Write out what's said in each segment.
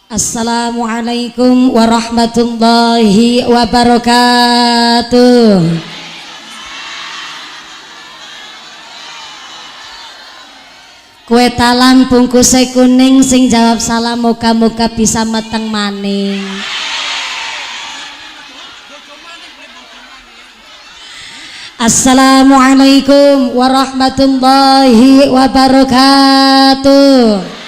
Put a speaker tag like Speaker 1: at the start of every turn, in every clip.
Speaker 1: Assalamualaikum warahmatullahi wabarakatuh. Kue talam bungkusnya kuning sing jawab salam moga-moga bisa meteng maning. Assalamualaikum warahmatullahi wabarakatuh.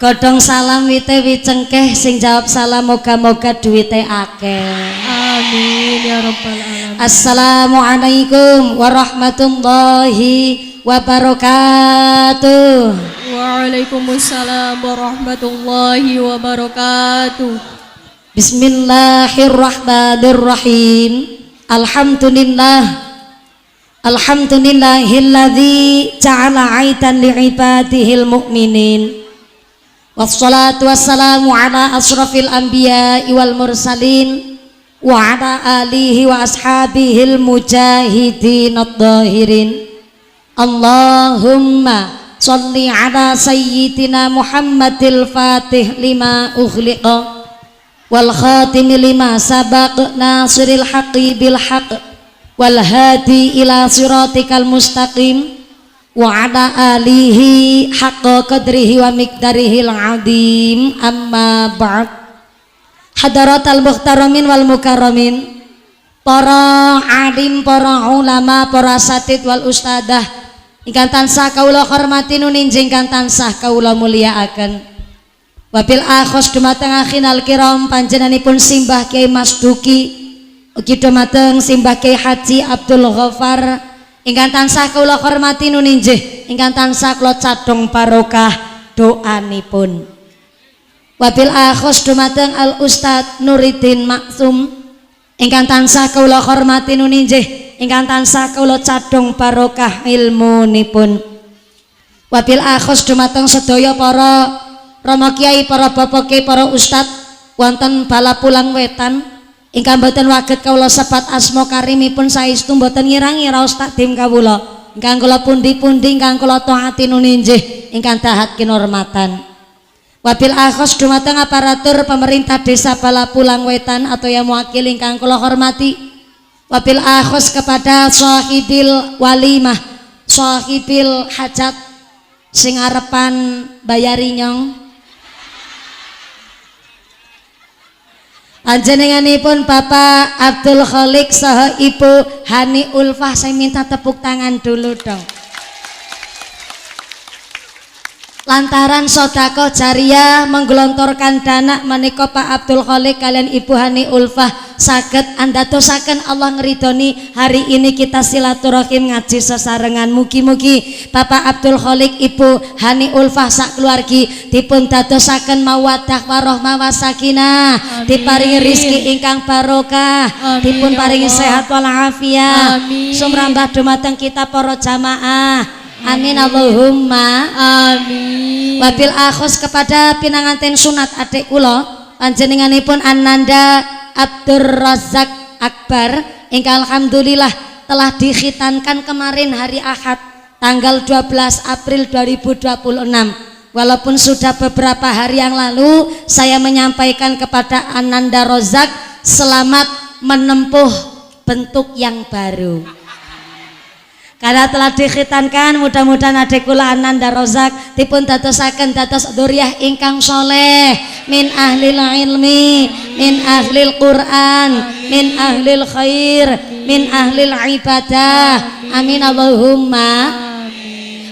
Speaker 1: Godhong salam wite wicengkeh sing jawab salam moga-moga duwite akeh.
Speaker 2: Amin ya rabbal alamin.
Speaker 1: Assalamualaikum warahmatullahi wabarakatuh.
Speaker 2: Waalaikumsalam warahmatullahi wabarakatuh.
Speaker 1: Bismillahirrahmanirrahim. Alhamdulillahilladzi ja'ala 'aidan li'ibadihil mu'minin. Wassalatu wassalamu ala asrafil anbiya'i wal mursalin wa ala alihi wa ashabihil mujahidin ad-dhahirin. Allahumma sholli ala sayyidina Muhammadil fatih lima ughliqa wal khatimi lima sabaq nasiril haqqi bil haqq wal hadi ila siratikal mustaqim wa ala alihi haqqa qadrihi wa miqdarihil azim. Amma ba'd. Hadaratal muhtaramin wal mukarramin, para alim, para ulama, para asatid wal ustadah ingkang tansah kawula hormati nuninjing ingkang tansah kawula mulyakaken. Wabil akhos dumateng akhinal kiram panjenenganipun Simbah Kyai Mas Duki ugi dumateng Simbah Kyai Haji Abdul Ghaffar ingkang tansah kula hormati nuninjih ingkang tansah kula cadhong barokah doanipun. Wabil akhos dumateng Al Ustad Nuruddin Maksum ingkang tansah kula hormati nuninjih ingkang tansah kula cadhong barokah ilmunipun. Wabil akhos dumateng sedaya para Rama Kiai, para bapak Kiai, para ustad wonten Balapulang Wetan ingkang boten waget kawula sebat asma karimipun saestu boten ngirangi raos takdim kawula ingkang kula pundi-pundi ingkang kula taati nuninjih ingkang dahat kinurmatan. Wabil akhos dumateng aparatur pemerintah desa Balapulang Wetan atau yang mewakili ingkang kula hormati. Wabil akhos kepada sahibil walimah, sahibil hajat sing arepan bayari nyong panjenenganipun Bapak Abdul Khalik saha Ibu Hani Ulfah. Saya minta tepuk tangan dulu dong. Lantaran sodako jariah menggelontorkan dana menika Pak Abdul Khalik kalian Ibu Hani Ulfah saged andadosaken Allah ngeridoni hari ini kita silaturahim ngaji sesarengan. Mugi-mugi Bapak Abdul Khalik Ibu Hani Ulfah sak keluargi dipun dadosaken mawaddah warahmah wasakinah, diparingi rizki ingkang barokah, dipun paringi sehat walafiat, sumrambah dumateng kita para jamaah. Amin Allahumma amin. Wabil akhos kepada pinanganten sunat adik kula panjenenganipun Ananda Abdur Razak Akbar ingkang alhamdulillah telah dikhitankan kemarin hari Ahad tanggal 12 April 2026. Walaupun sudah beberapa hari yang lalu saya menyampaikan kepada Ananda Razak selamat menempuh bentuk yang baru. Karena telah dikhitankan, mudah-mudahan adik kula Ananda Razak dipun dadosaken dados dzurriyyah ingkang soleh min ahlil ilmi, min ahlil Quran, min ahlil khair, min ahlil ibadah. Amin Allahumma.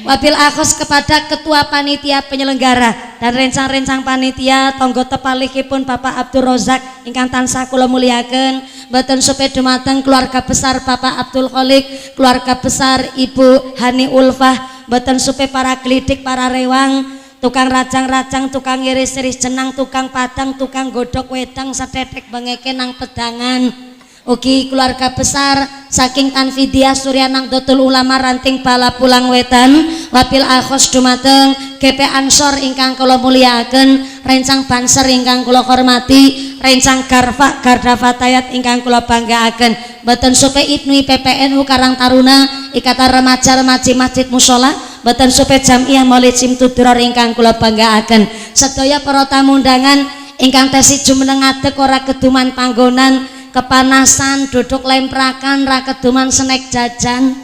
Speaker 1: Wabil akhos kepada ketua panitia penyelenggara dan rencang-rencang panitia tonggo tepalihipun Bapak Abdul Razak ingkang tansah kula muliaken, mboten supe dumateng keluarga besar Bapak Abdul Khalik, keluarga besar Ibu Hani Ulfah, mboten supe para klidik, para rewang, tukang rajang-rajang, tukang iris-iris jenang, tukang padang, tukang godhok wedang, setetek bengeke nang pedangan. Ugi keluarga besar saking Tanfidiah Suryanang Dotul Ulama Ranting Balapulang Wetan. Wabil akhos dumateng GP Ansor ingkang kula mulyakaken, rencang Banser ingkang kula hormati, rencang Garda Fatayat ingkang kula banggaaken, mboten supe IPNU PPNU Karang Taruna, Ikatan Remaja Remaji Masjid Mushola, Mboten supe Jamiah Maulid Simtudur ingkang kula banggaaken. Sedaya para tamu undangan ingkang tesih jumeneng ngadeg ora keduman panggonan, kepanasan, duduk lemprakan, ra keduman snack jajan.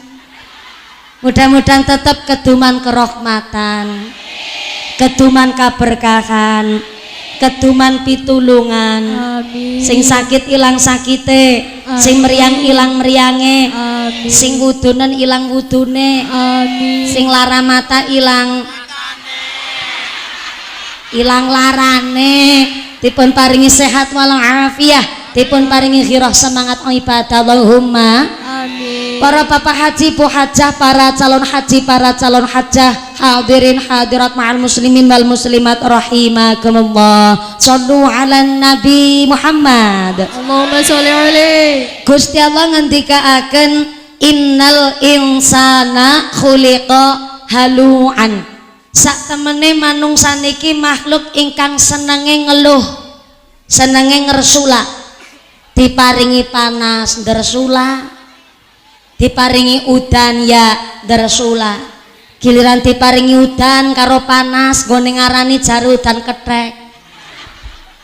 Speaker 1: Mudah-mudahan tetap keduman kerahmatan, keduman kaberkahan, keduman pitulungan.
Speaker 2: Amin.
Speaker 1: Sing sakit ilang sakite, sing meriang ilang meriange,
Speaker 2: Amin.
Speaker 1: sing wudunen ilang wudune,
Speaker 2: Amin.
Speaker 1: sing lara mata ilang larane, dipun paringi sehat walafiat, dipun paringi ghirah semangat ibadah. Allahumma
Speaker 2: Amin.
Speaker 1: para bapak haji, bu hajah, para calon haji, para calon hajah, hadirin hadirat ma'al muslimin wal muslimat rahimakumullah. Shallu ala nabi Muhammad.
Speaker 2: Allahumma sholli alaihi.
Speaker 1: Gusti Allah ngendikaaken innal insana khuliqa halu'an. Sak temene manungsa niki makhluk ingkang senenge ngeluh, senenge ngersula. Diparingi panas ndersula, diparingi udan ya ndersula. Giliran diparingi udan karo panas gone ngarani jare udan kethek.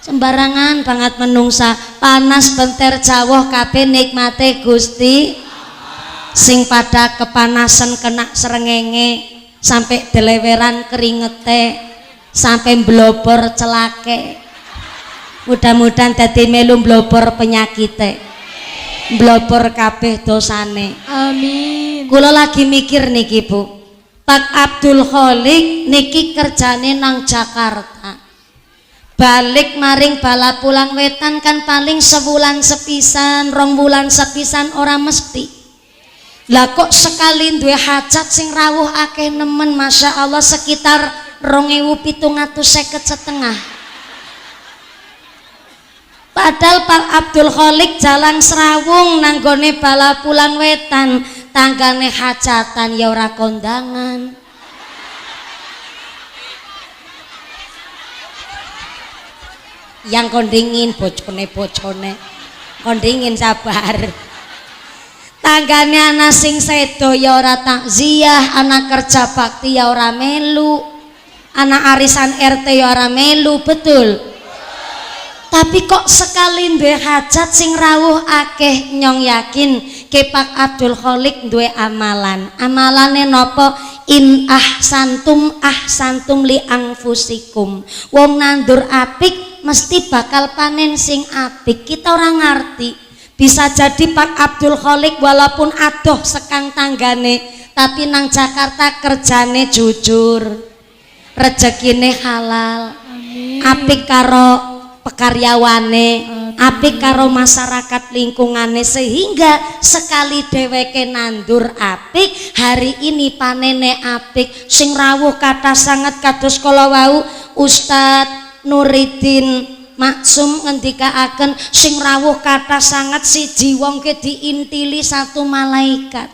Speaker 1: Sembarangan banget menungsa, panas benter jawah kabeh nikmate Gusti. Sing pada kepanasan kena srengenge sampai deleweran keringete, sampai blobor celake. Mudah-mudahan dadi melu blobor penyakite, blobor kabeh dosane.
Speaker 2: Amin.
Speaker 1: Kula lagi mikir niki Bu, Pak Abdul Khalik niki kerjane nang Jakarta, balik maring bala pulang wetan kan paling sebulan sepisan, 2 bulan sepisan ora mesti. Lah kok sekali duwe hajat sing rawuh akeh nemen, Masya Allah sekitar 2.750 padahal Pak Abdul Khalik jalan serawung nanggone bala pulang wetan, tanggane hajatan ya ora kondangan. Yang kondingin bocone kondingin sabar. Tanggane ana sing sedo ya ora takziah, anak kerja bakti ya ora melu, anak arisan RT ya ora melu, betul. Tapi kok sekali duwe hajat sing rawuh akeh, nyong yakin ke Pak Abdul Khalik duwe amalan. Amalane napa? In ahsantum li anfusikum. Wong nandur apik mesti bakal panen sing apik. Kita ora ngerti. Bisa jadi Pak Abdul Khalik walaupun adoh sekang tanggane, tapi nang Jakarta kerjane jujur, rezekine halal, apik karo pekaryawane, apik karo masyarakat lingkungane, sehingga sekali dheweke nandur apik, hari ini panene apik. Sing rawuh kata sangat kados kala wau Ustadz Nuridin Maksum ngendikaaken, sing rawuh kata sangat siji wong ke diintili 1 malaikat.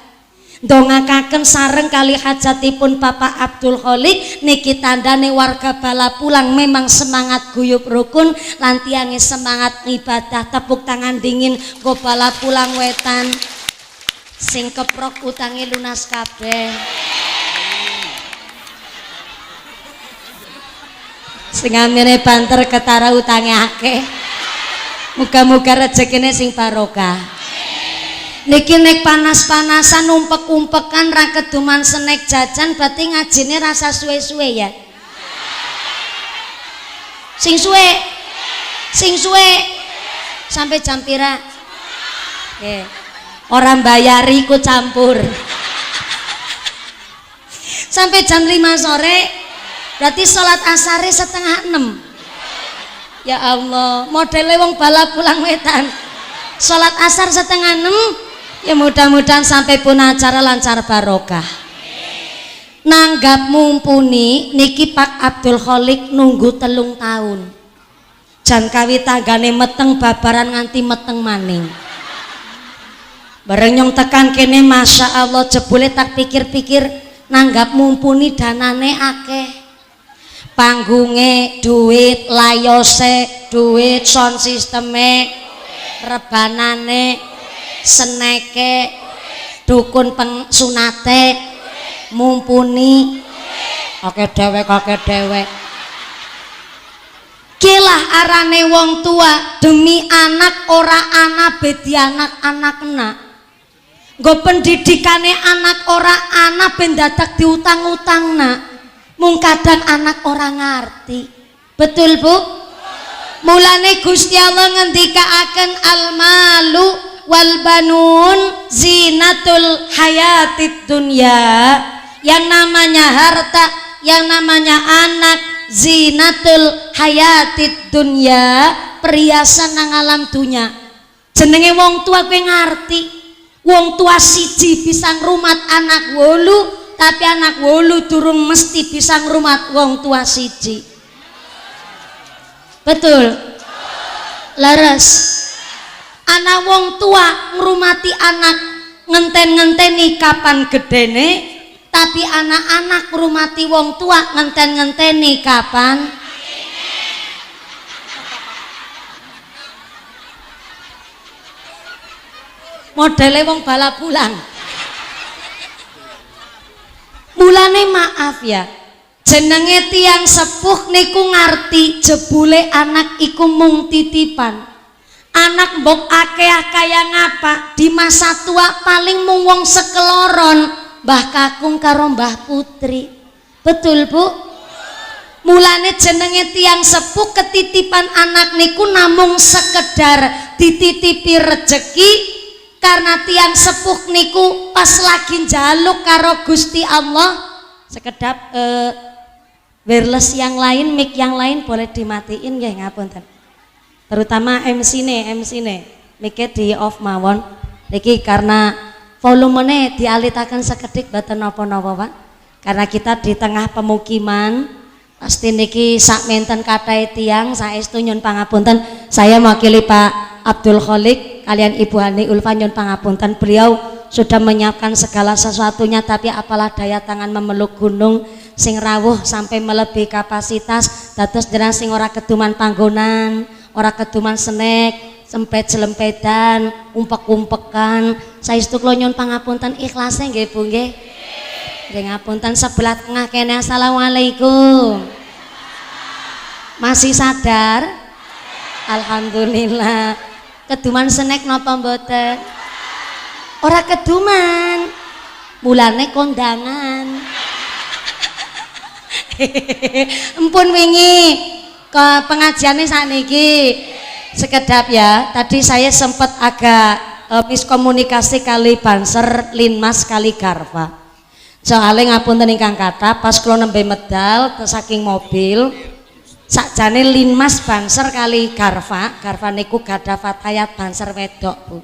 Speaker 1: Dongakaken sareng kali hajatipun Bapak Abdul Khalik niki tandane warga bala pulang memang semangat guyub rukun lan tiange semangat ibadah. Tepuk tangan dingin go bala pulang wetan sing keprok utange lunas kabeh. Sing amene banter ketara utange akeh. Muga-muga rezekine sing barokah. Niki nek panas-panasan umpek-umpekan ra keduman snack jajan, berarti ngajine rasa suwe-suwe ya. Sing suwe sampai jam pira? Orang bayari ku campur. Sampai jam 5 sore, berarti sholat asare 5:30. Ya Allah, modele wong bala pulang wetan. Sholat asar 5:30. Ya mudah-mudahan sampai pun acara lancar barokah. Nanggap mumpuni niki Pak Abdul Khalik nunggu 3 tahun. Jan kawi tanggane meteng babaran nganti meteng maning. Bareng nyong tekan kene Masya Allah jebule tak pikir-pikir nanggap mumpuni danane akeh. Panggunge duit, layose duit, sound sisteme, rebanane, seneke, dukun pengsunate, mumpuni oke dewek kilah arane wong tua demi anak ora ana bedi anak nggo pendidikane anak ora ana ben dadak diutang-utangna mung kadang anak ora ngerti betul Bu mulane Gusti Allah ngendikaaken almalu wal banun zinatul hayatid dunya yang namanya harta yang namanya anak zinatul hayatid dunya perhiasan nang alam dunya jenenge wong tua kowe ngerti wong tua siji bisa ngrumat anak 8 tapi anak 8 durung mesti bisa ngrumat wong tua siji betul laras anak wong tua ngrumati anak ngenten-ngenteni kapan gedene tapi anak-anak ngrumati wong tua ngenten-ngenteni kapan modele wong bala-bulan mulane maaf ya jenenge tiang sepuh niku ngerti jebule anak iku mung titipan anak mbok akeh kaya ngapa di masa tua paling mung wong sekeloron Mbah Kakung karo Mbah Putri betul Bu mulane jenenge tiang sepuh ketitipan anak niku namung sekedar dititipi rejeki karena tiang sepuh niku pas lagi njaluk karo Gusti Allah sekedap wireless yang lain mic yang lain boleh dimatiin nggih ngapunten terutama MC nih mic-nya di off mawon niki karena volumenya dialitakan sekedik boten napa-napa Pak karena kita di tengah pemukiman pasti niki sak menten kathah tiyang saestu nyun pangapunten saya mewakili Pak Abdul Kholik kalian Ibu Hani Ulfa nyun pangapunten beliau sudah menyiapkan segala sesuatunya tapi apalah daya tangan memeluk gunung sing rawuh sampai melebihi kapasitas dados jenengan sing ora keduman panggonan ora keduman snack sempet jelempedan umpek-umpekan saestu kula nyun pangapunten ikhlase nggih Bu nggih nggih ngapunten sebelah tengah kene assalamualaikum masih sadar alhamdulillah keduman snack napa mboten ora keduman mulane kondangan empun wingi ke pengajiannya sakniki sekedap ya tadi saya sempat agak miskomunikasi kali Banser Linmas kali Garfa soalnya ngapunten ingkang kata pas kula nembe medal saking mobil sakjane Linmas Banser kali Garfa niku gadah fatayat Banser wedok Bu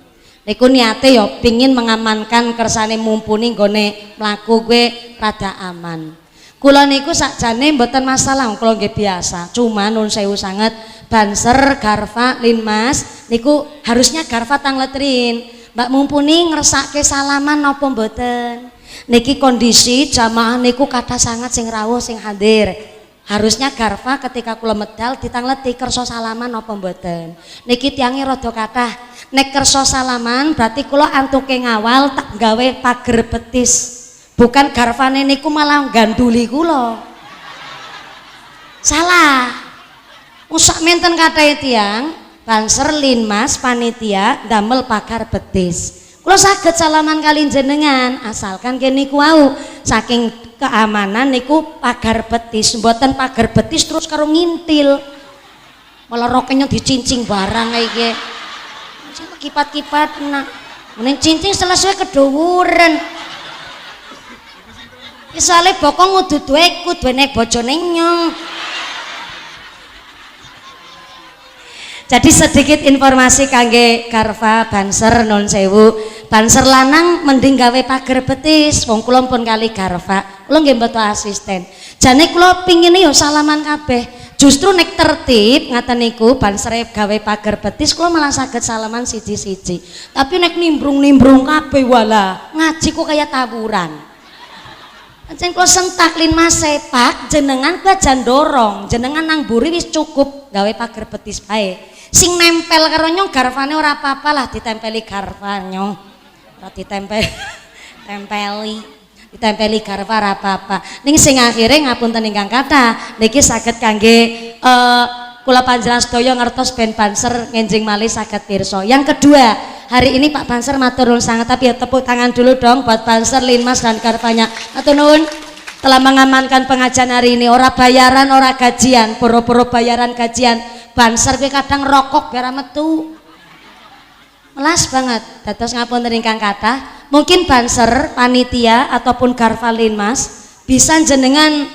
Speaker 1: niku niate ya pingin mengamankan kersane mumpuni nggone mlaku kowe rada aman kula niku sakjane mboten masalah kula nggih biasa cuma nun sewu sanget Banser Garfa Linmas niku harusnya Garfa tangletrin Mbak mumpuni ngersake salaman napa mboten niki kondisi jamaah niku kathah sangat sing rawuh sing hadir harusnya Garfa ketika kula medal ditangleti kersa salaman napa mboten niki tiange rada kathah nek kersa salaman berarti kula antuke ngawal tak gawe pager betis bukan Garfane niku malah ganduli kula salah usak menten kathah tiang Banser Linmas panitia damel pagar betis kula saged salaman kali jenengan asalkan kene niku wau saking keamanan niku pagar betis mboten pagar betis terus karo ngintil malah rokenya dicincing barang iki kipat-kipat nah mending cincing selesai keduwuren soalnya bokong udah duweku duwene bojone nyong jadi sedikit informasi kangge Garfa Banser non sewu Banser lanang mending gawe pager betis wong kula pun kali Garfa kula nggih mboten asisten jane kula pingine yo salaman kabeh justru nek tertib ngaten niku Banser gawe pager betis kula malah saged salaman siji-siji tapi nek nimbrung-nimbrung kabeh wala ngaji kok kaya tawuran Ancen kula sentak Linmas sepak jenengan bajan dorong jenengan nang buri wis cukup gawe pager betis bae sing nempel karo nyong Garfane ora apa-apa lah ditempeli Garfa nyong ora ditempel tempeli ditempeli garwa ora apa-apa. Ning sing akhire ngapunten ingkang kathah niki saged kangge kula panjenengan sedaya ngertos ben Banser ngenjing malih saged pirsa. Yang kedua, hari ini Pak Banser matur nuwun sangat, tapi ya tepuk tangan dulu dong buat Banser, Linmas dan garwanya. Matur nuwun telah mengamankan pengajian hari ini. Ora bayaran, ora gajian, boro-boro bayaran gajian. Banser kuwi kadang rokok biar metu. Melas banget. Dados ngapunten ingkang kathah, mungkin Banser, panitia ataupun garwa Linmas bisa jenengan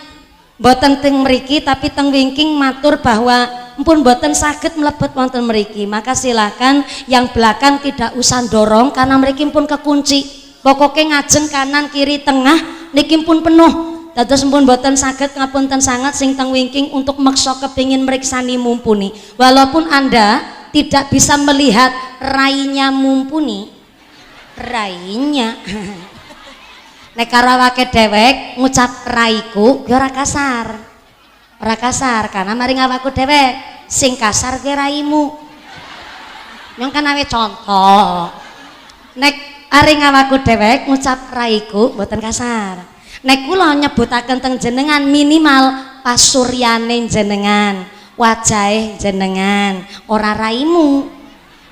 Speaker 1: boten teng mriki tapi teng wingking matur bahwa mpun boten saged mlebet wonten mriki, maka silakan yang belakang tidak usah dorong karena mriki pun kekunci. Pokoknya ngajeng kanan kiri tengah niki pun penuh. Dados mpun boten saged ngapunten sangat sing teng wingking untuk meksa kepingin meriksani mumpuni. Walaupun Anda tidak bisa melihat rainya mumpuni, rainya nek karo awake dhewek ngucap raiku ki ora kasar. Ora kasar karena maring awakku dhewek sing kasar ki raimu. Nyong kan awe contoh. Nek aring awakku dhewek ngucap raiku mboten kasar. Nek kula nyebutaken teng jenengan minimal pasuryane jenengan, wajahe jenengan, ora raimu.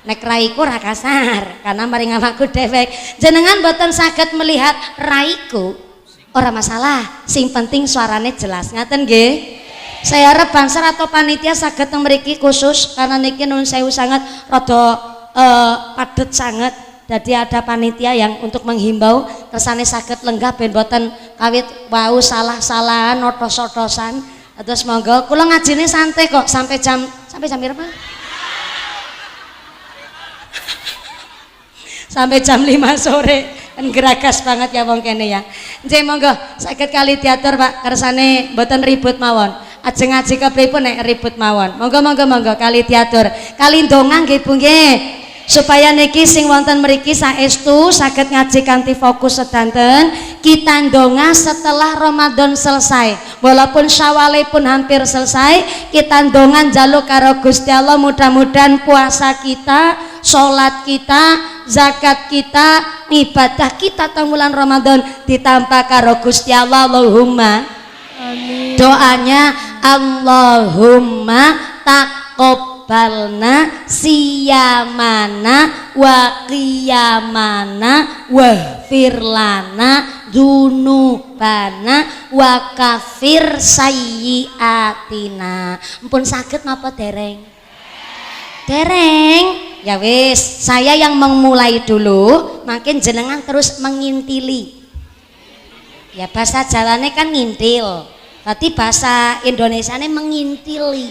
Speaker 1: Nek raiku ora kasar karena maring awakku dhewek jenengan boten saged melihat raiku ora masalah, sing penting suarane jelas. Ngaten nggih. Saya harap Banser atau panitia saged teng mriki khusus karena niki nuwun sewu sangat rada padet sangat. Jadi ada panitia yang untuk menghimbau kersane saged lenggah ben boten kawit wau salah-salahan otos-otosan. Terus monggo kula ngajine santai kok sampai jam berapa? Sampai jam 5 sore kan geragas banget ya wong kene ya. Nggih monggo saged kali diatur Pak kersane mboten ribut mawon. Ajeng ngaji kepripun nek ribut mawon. Monggo kali diatur. Kali ndonga nggih Bu nggih. Supaya niki sing wonten mriki saestu saged ngaji kanthi fokus sedanten. Kita ndonga setelah Ramadan selesai. Walaupun Syawale pun hampir selesai, kita ndonga njaluk karo Gusti Allah mudah-mudahan puasa kita, salat kita, zakat kita, ibadah kita teng bulan Ramadan ditampa karo Gusti Allah. Allahumma amin. Doanya Allahumma taqabbalna siyamana wa qiyamana wa firlana dunubana wa kafir sayyiatina. Ampun saged napa dereng? Dereng. Ya wis, saya yang memulai dulu, makin jenengan terus mengintili. Ya bahasa Jawane kan ngintil, berarti bahasa Indonesianya mengintili.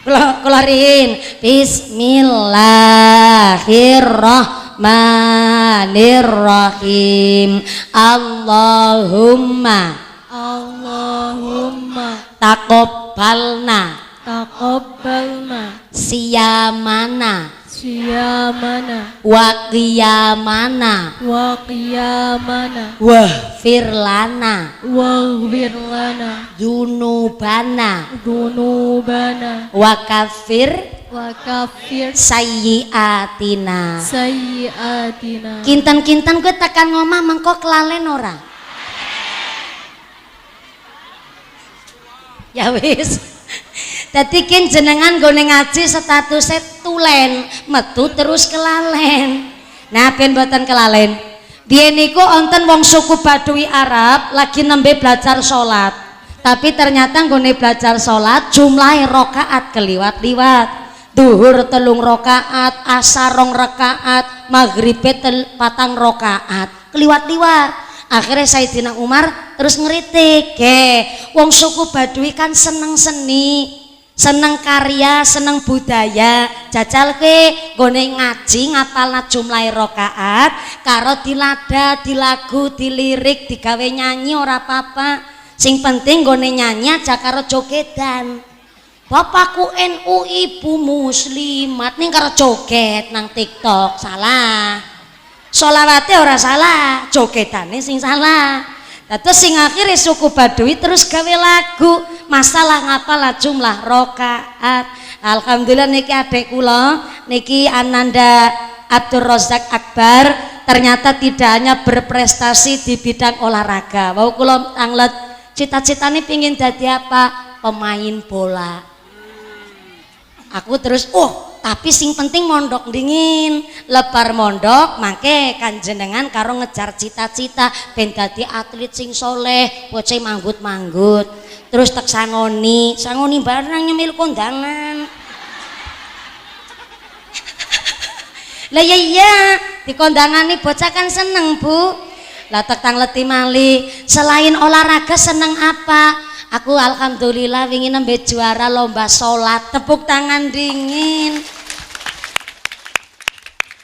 Speaker 1: Keluarin Bismillahirrahmanirrahim. Allahumma taqabbalna siyamana wa qiyamana wa firlana dunubana wa kafir sayyiatina. Kinten-kinten kowe tekan ngomah mengko kelalen ora? Ya wis. Dadi kin jenengan gone ngaji statusnya tulen, metu terus kelalen. Nah, ben mboten kelalen. Biyen niku wonten wong suku Baduy Arab lagi nembe belajar salat. Tapi ternyata gone belajar salat jumlahe rakaat keliwat-liwat. Duhur 3 rakaat, asar 2 rakaat, maghrib 4 rakaat. Keliwat-liwat. Akhirnya Sayyidina Umar terus ngeritik, wong suku Baduy kan seneng seni, seneng karya, seneng budaya. Jajal ke gone ngaji ngapalna jumlah rakaat karo dilada, dilagu, dilirik, digawe nyanyi ora apa-apa. Sing penting gone nyanyi aja karo jogedan. Bapakku NU, ibu muslimat ning karo joget nang TikTok salah. Sholawate ora salah, jogetane sing salah. Terus sing akhirnya suku Baduy terus gawe lagu, masalah ngapal jumlah rakaat. Alhamdulillah niki adik kula niki Ananda Abdul Razak Akbar ternyata tidak hanya berprestasi di bidang olahraga. Wau kula anglet cita-citane pingin dadi apa? Pemain bola. Aku terus tapi sing penting mondok dingin, lebar mondok mangke kanjenengan karo ngejar cita-cita ben dadi atlet sing soleh, bocah manggut-manggut. Terus tek sangoni barang nyemil kondangan. Lah iya, di kondangane bocah kan seneng, Bu. Lah tek tangleti mali, selain olahraga seneng apa? Aku alhamdulillah wingi nembe juara lomba sholat, tepuk tangan dingin.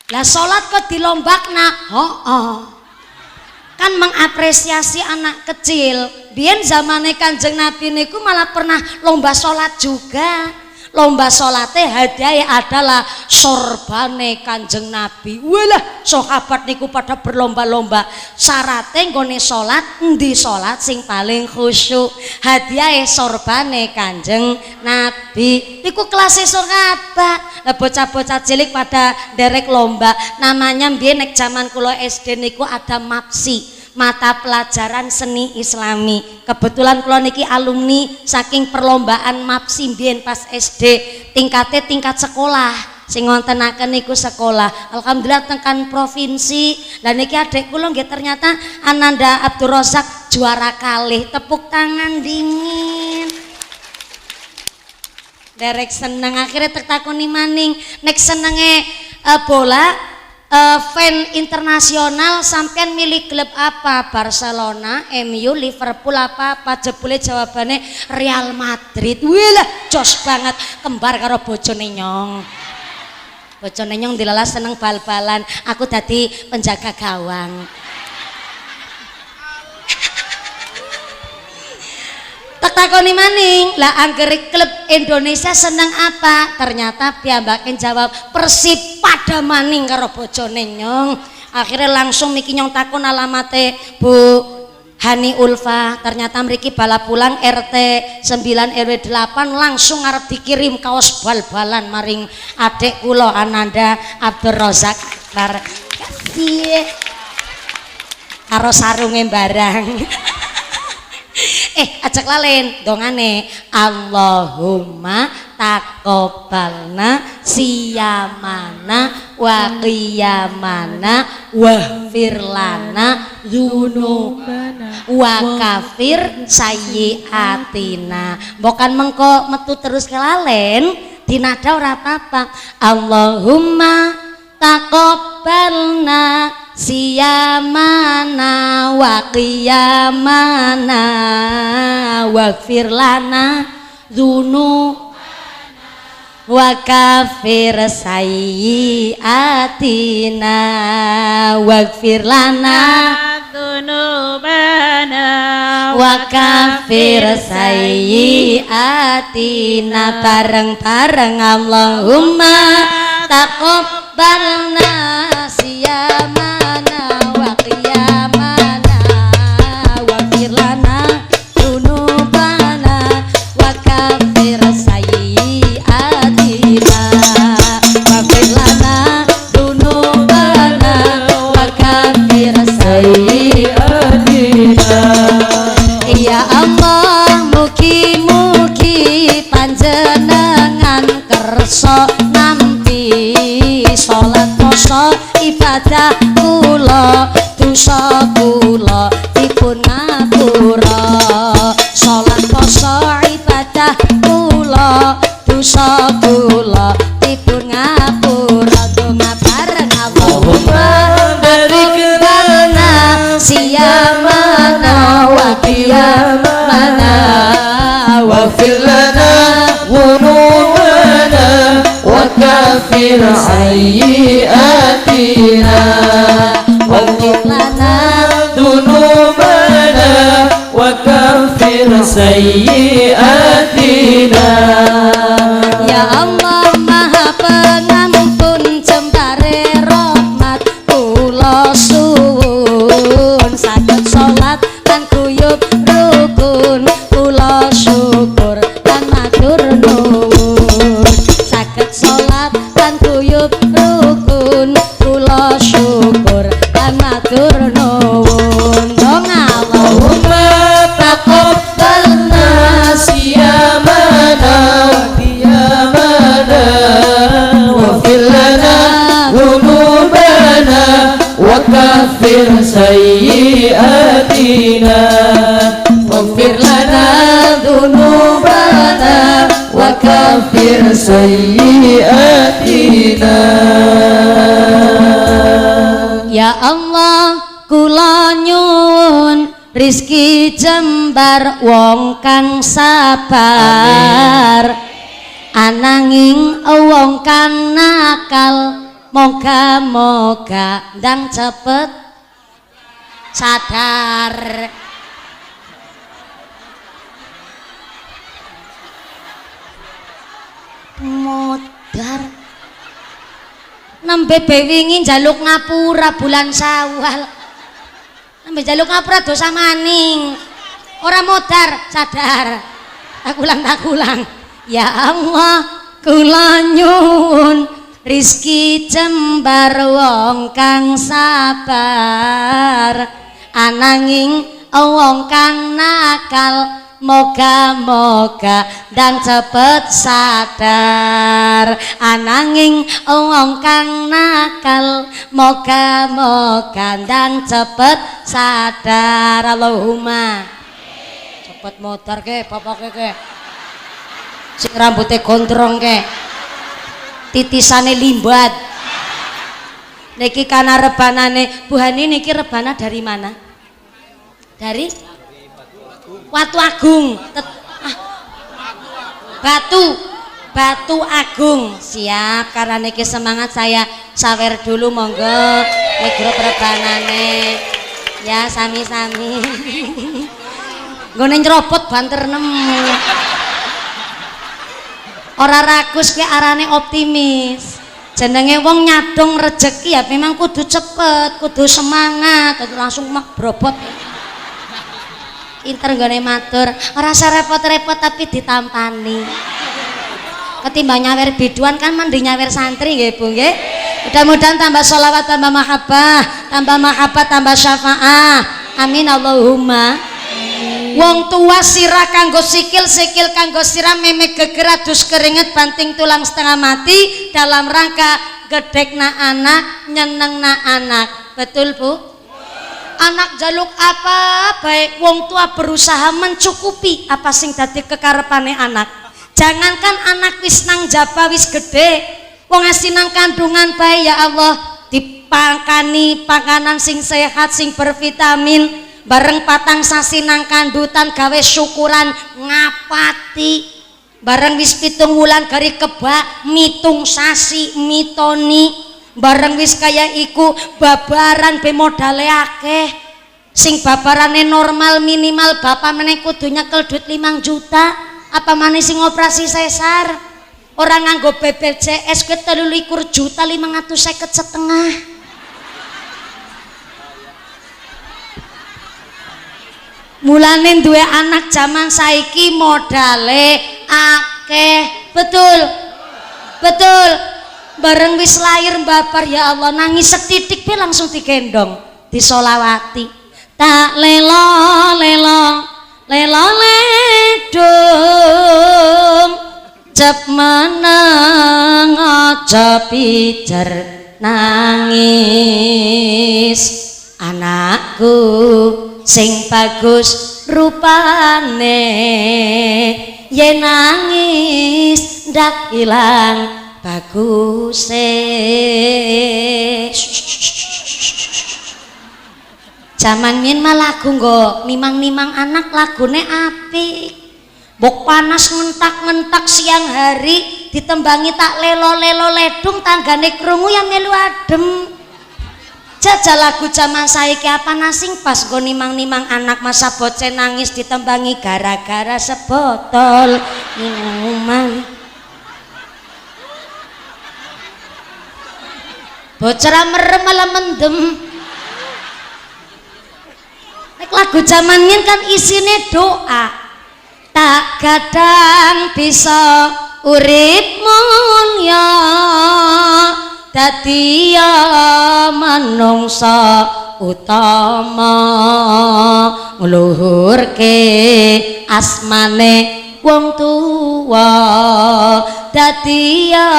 Speaker 1: Lah sholat kok dilombakna? Kan mengapresiasi anak kecil. Biyen zamane Kanjeng Nabi niku malah pernah lomba sholat juga. Lomba sholatnya hadiah adalah sorbane Kanjeng Nabi. Walah, sahabat niku pada berlomba-lomba. Syaratnya nggone sholat, endi sholat sing paling khusyuk. Hadiah sorbane Kanjeng Nabi. Niku kelasnya sahabat. Lah bocah-bocah cilik pada derek lomba. Namanya mbiyen nek zaman kula SD niku ada MAPSI. Mata pelajaran seni islami. Kebetulan kula niki alumni saking perlombaan MAPSI mbiyen pas SD, tingkat sekolah sing wontenaken niku sekolah. Alhamdulillah tekan provinsi. Lah niki adik kula nggih ternyata Ananda Abdul Razak juara kalih. Tepuk tangan dingin. Derek seneng akhirnya tertakoni maning nek senenge bola fan internasional sampean milih klub apa? Barcelona, MU, Liverpool apa jebule jawabane Real Madrid. Wah, jos banget kembar karo bojone Nyong. Bojone Nyong dilalas seneng bal-balan, aku dadi penjaga gawang. Takoni maning, lah anggere klub Indonesia seneng apa? Ternyata piyambaken jawab Persib pada maning karo bojone Nyong. Akhirnya langsung miki Nyong takon alamate Bu Hani Ulfa. Ternyata mriki bala pulang RT 9 RW 8 langsung arep dikirim kaos bal-balan maring adik kula Ananda Abdul Razak. Kasih karo sarunge barang. Ajak lalen dongane Allahumma taqabbalna siyamana wa qiyamana waghfir lana dzunubana wa kafir sayyiatina. Bukan mengko metu terus kelalen dinada ora apa-apa. Allahumma taqabbalna siyamana wa qiyamana waghfir lana dzunubana wa kafir sayyiatina waghfir lana dzunubana wa kafir sayyiatina. Bareng-bareng Allahumma taqabbalna siyamana wa qiyamana waghfir lana dzunubana wa kafir sayyiatina waghfir lana dzunubana wa kafir sayyiatina. Ya Allah, mugi-mugi panjenengan kersa sholat poso ibadah kula dosa kula dipun ngapura. Sholat poso ibadah kula dosa kula dipun ngapura. Donga bareng Allahumma barik siyamana wa qiyamana waghfir lana dzunubana wa kafir sayyiatina waghfir lana dzunubana wa kafir sayyiatina. Ya Allah Maha Pengampun jembare rahmat kula suwun saged salat lan guyub rukun kula syukur lan matur nuwun. Saged salat lan guyub rukun kula syukur
Speaker 3: kaffir sayyi'atina waghfir lana dzunubana wa kaffir sayyi'atina.
Speaker 1: Ya Allah kula nyuwun rizki jembar wong kang sabar ananging wong kang nakal moga-moga ndang cepet sadar. Modar nembe bewingi njaluk ngapura bulan Syawal, nembe njaluk ngapura dosa maning, ora modar sadar. Tak ulang ya Allah kula nyuwun rizki jembar wong kang sabar ananging wong kang nakal moga-moga ndang cepet sadar ananging wong kang nakal moga-moga ndang cepet sadar. Allahumma cepet motor ke popoke ke sing rambutnya gondrong ke titisane limbat niki kana rebanane Bu Hani niki rebana dari mana? Dari Watu Agung, Batu Agung. Siap, karena niki semangat saya sawer dulu monggo nek grup rebanane. Ya sami-sami. Nggone nyropot banter nemu. Ora rakus kuwi arane optimis. Jenenge wong nyadong rejeki ya memang kudu cepet, kudu semangat, langsung mak brobot. Inter nggone matur ora usah repot-repot tapi ditampani ketimbang nyawer biduan kan mending nyawer santri nggih Bu nggih. Mudah-mudahan tambah sholawat tambah mahabbah tambah syafaah amin Allahumma. Wong tua sirah kanggo sikil kanggo sirah memek geger adus keringet banting tulang setengah mati dalam rangka gedekna anak nyenengna anak. Betul Bu? Anak jaluk apa baik wong tua berusaha mencukupi apa sing dadi kekarepane anak. Jangankan anak wis nang jaba wis gede wong ngasih nang kandungan bayi ya Allah dipangkani panganan sing sehat sing bervitamin bareng patang sasi nang kandutan gawe syukuran ngapati bareng wis 7 wulan gari kebak mitung sasi mitoni bareng wis kaya iku babaran be modale akeh sing babarane normal minimal bapak meneh kudu nyekel duit 5 juta apa maneh sing operasi sesar orang nganggo BPJS ke 23 juta 550 setengah. Mulane duwe anak zaman saiki modale akeh. Betul bareng wis lahir babar ya Allah nangis setitik be langsung digendong disolawati tak lelo ledung cep meneng aja pijer nangis anakku sing bagus rupane yen nangis ndak ilang bagus zaman min mah lagu nggo nimang-nimang anak lagune apik bok panas ngentak-ngentak siang hari ditembangi tak lelo-lelo ledung tanggane krungu yang melu adem jajal lagu zaman saiki apa nasing pas nggo nimang-nimang anak masa bocah nangis ditembangi gara-gara sebotol minuman bocah merem malah mendem. Nek lagu zaman nyen kan isine doa tak kadang bisa urip mulya dadi ya manungsa utama ngluhurke asmane wong tuwa dadi ya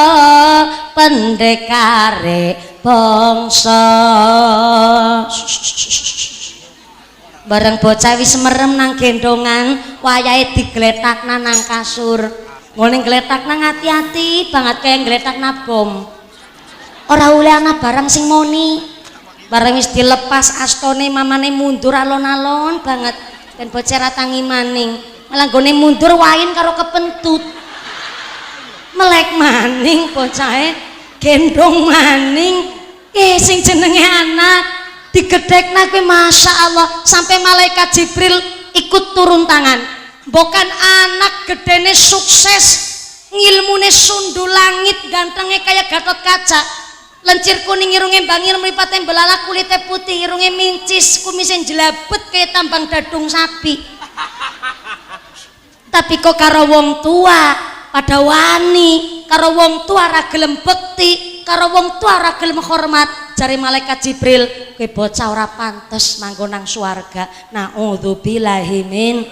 Speaker 1: pendekare bangsa. Bareng bocah wis merem nang gendongan, wayahe digletakna nang kasur. Ngene gletakna ngati-ati banget kaya gletakna bom. Ora oleh ana barang sing moni. Bareng wis dilepas astone mamane mundur alon-alon banget. Dan bocah ra tangi maning. Malah gone mundur wain karo kepentut. Melek maning bocahe, gendong maning. Sing jenenge anak digedhekna kuwi Masya Allah sampai malaikat Jibril ikut turun tangan. Bukan anak gedene sukses, ngilmune sundul langit, gantengnya kayak Gatot Kaca, lencir kuning irunge bangir mripate belalak kulite putih irunge mincis kumise jelabet kayak tambang dadung sapi. Tapi kok karo wong tua pada wani, karo wong tua ra gelem bekti, karo wong tua ra gelem hormat. Jare malaikat Jibril, kowe bocah ora pantes manggon nang swarga. Naudzubillahi min.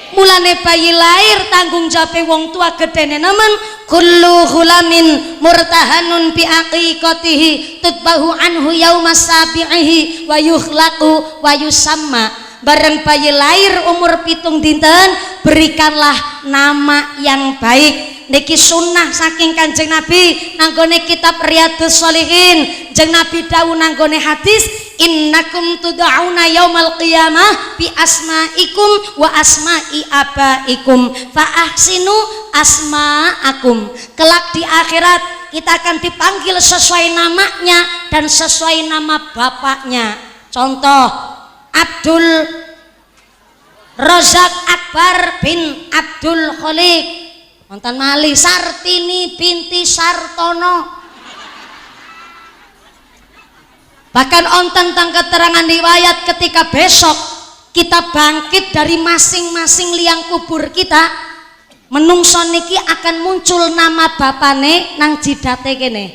Speaker 1: Mulane bayi lahir tanggung jawab wong tua gedene nemen. Kullu ghulamin murtahanun bi aqiqatihi tutbahu anhu yaumas sabihi wa yukhlaqu wa yusamma. Bareng bayi lahir umur 7 dinten berikanlah nama yang baik. Niki sunnah saking Kanjeng Nabi nanggone kitab Riyadhus Shalihin. Jeng Nabi dawuh nanggone hadis, innakum tud'auna yaumal qiyamah bi asma'ikum wa asma'i abaikum fa ahsinu asma'akum. Kelak di akhirat kita akan dipanggil sesuai namanya dan sesuai nama bapaknya. Contoh, Abdul Razak Akbar bin Abdul Khaliq, wonten malih Sartini binti Sartono. Bahkan onten tentang keterangan riwayat ketika besok kita bangkit dari masing-masing liang kubur kita, menungso niki akan muncul nama bapane nang jidate kene.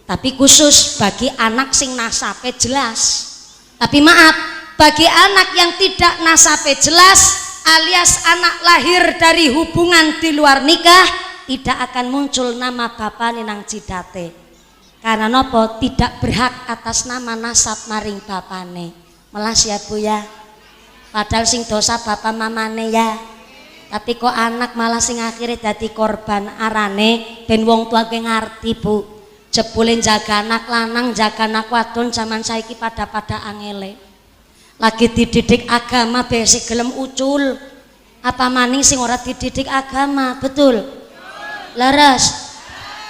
Speaker 1: Tapi khusus bagi anak sing nasabe jelas. Tapi maaf, bagi anak yang tidak nasabe jelas alias anak lahir dari hubungan di luar nikah, tidak akan muncul nama bapane nang jidate. Karena nopo tidak berhak atas nama nasab maring bapane. Melas ya Bu ya. Padahal sing dosa bapak mamane ya. Tapi kok anak malah sing akhirnya dadi korban arane ben wong tua ge ngarti Bu. Jebule jaga anak lanang, jaga anak wadon zaman saiki pada angele. Lagi dididik agama besi gelem ucul. Apa maning sing ora dididik agama, betul? Leres.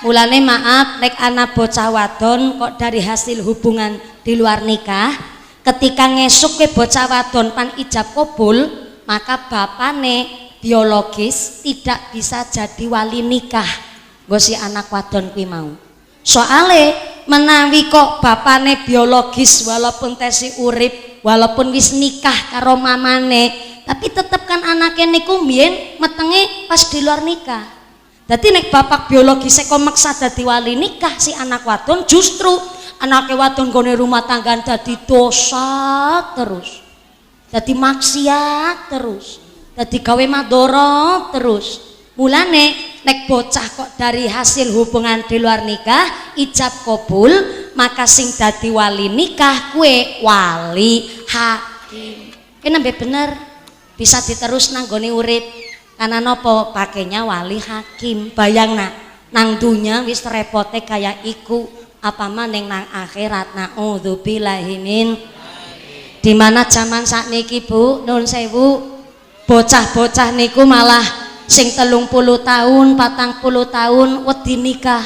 Speaker 1: Mulane maaf nek anak bocah wadon kok dari hasil hubungan di luar nikah, ketika ngesuk ke bocah wadon pan ijab kabul, maka bapane biologis tidak bisa jadi wali nikah nggo si anak wadon kuwi mau. Soale menawi kok bapane biologis walaupun tesi urip, walaupun wis nikah karo mamane, tapi tetep kan anake niku mbiyen metenge pas di luar nikah. Dadi nek bapak biologis kok maksa dadi wali nikah si anak wadon, justru anake wadon gone rumah tangga dadi dosa terus, dadi maksiat terus, dadi gawe madoro terus. Mulane nek bocah kok dari hasil hubungan di luar nikah ijab kabul, maka sing dadi wali nikah kue wali hakim. Nembe bener bisa diterus nanggone urip. Karena nopo pakainya wali hakim. Bayang nang dunya wis repote kayak iku, apa maning nang akhirat. Naudzubillahi min. Dimana zaman sakniki Bu, nun sewu, bocah-bocah niku malah sing 30 tahun, 40 tahun wedi nikah.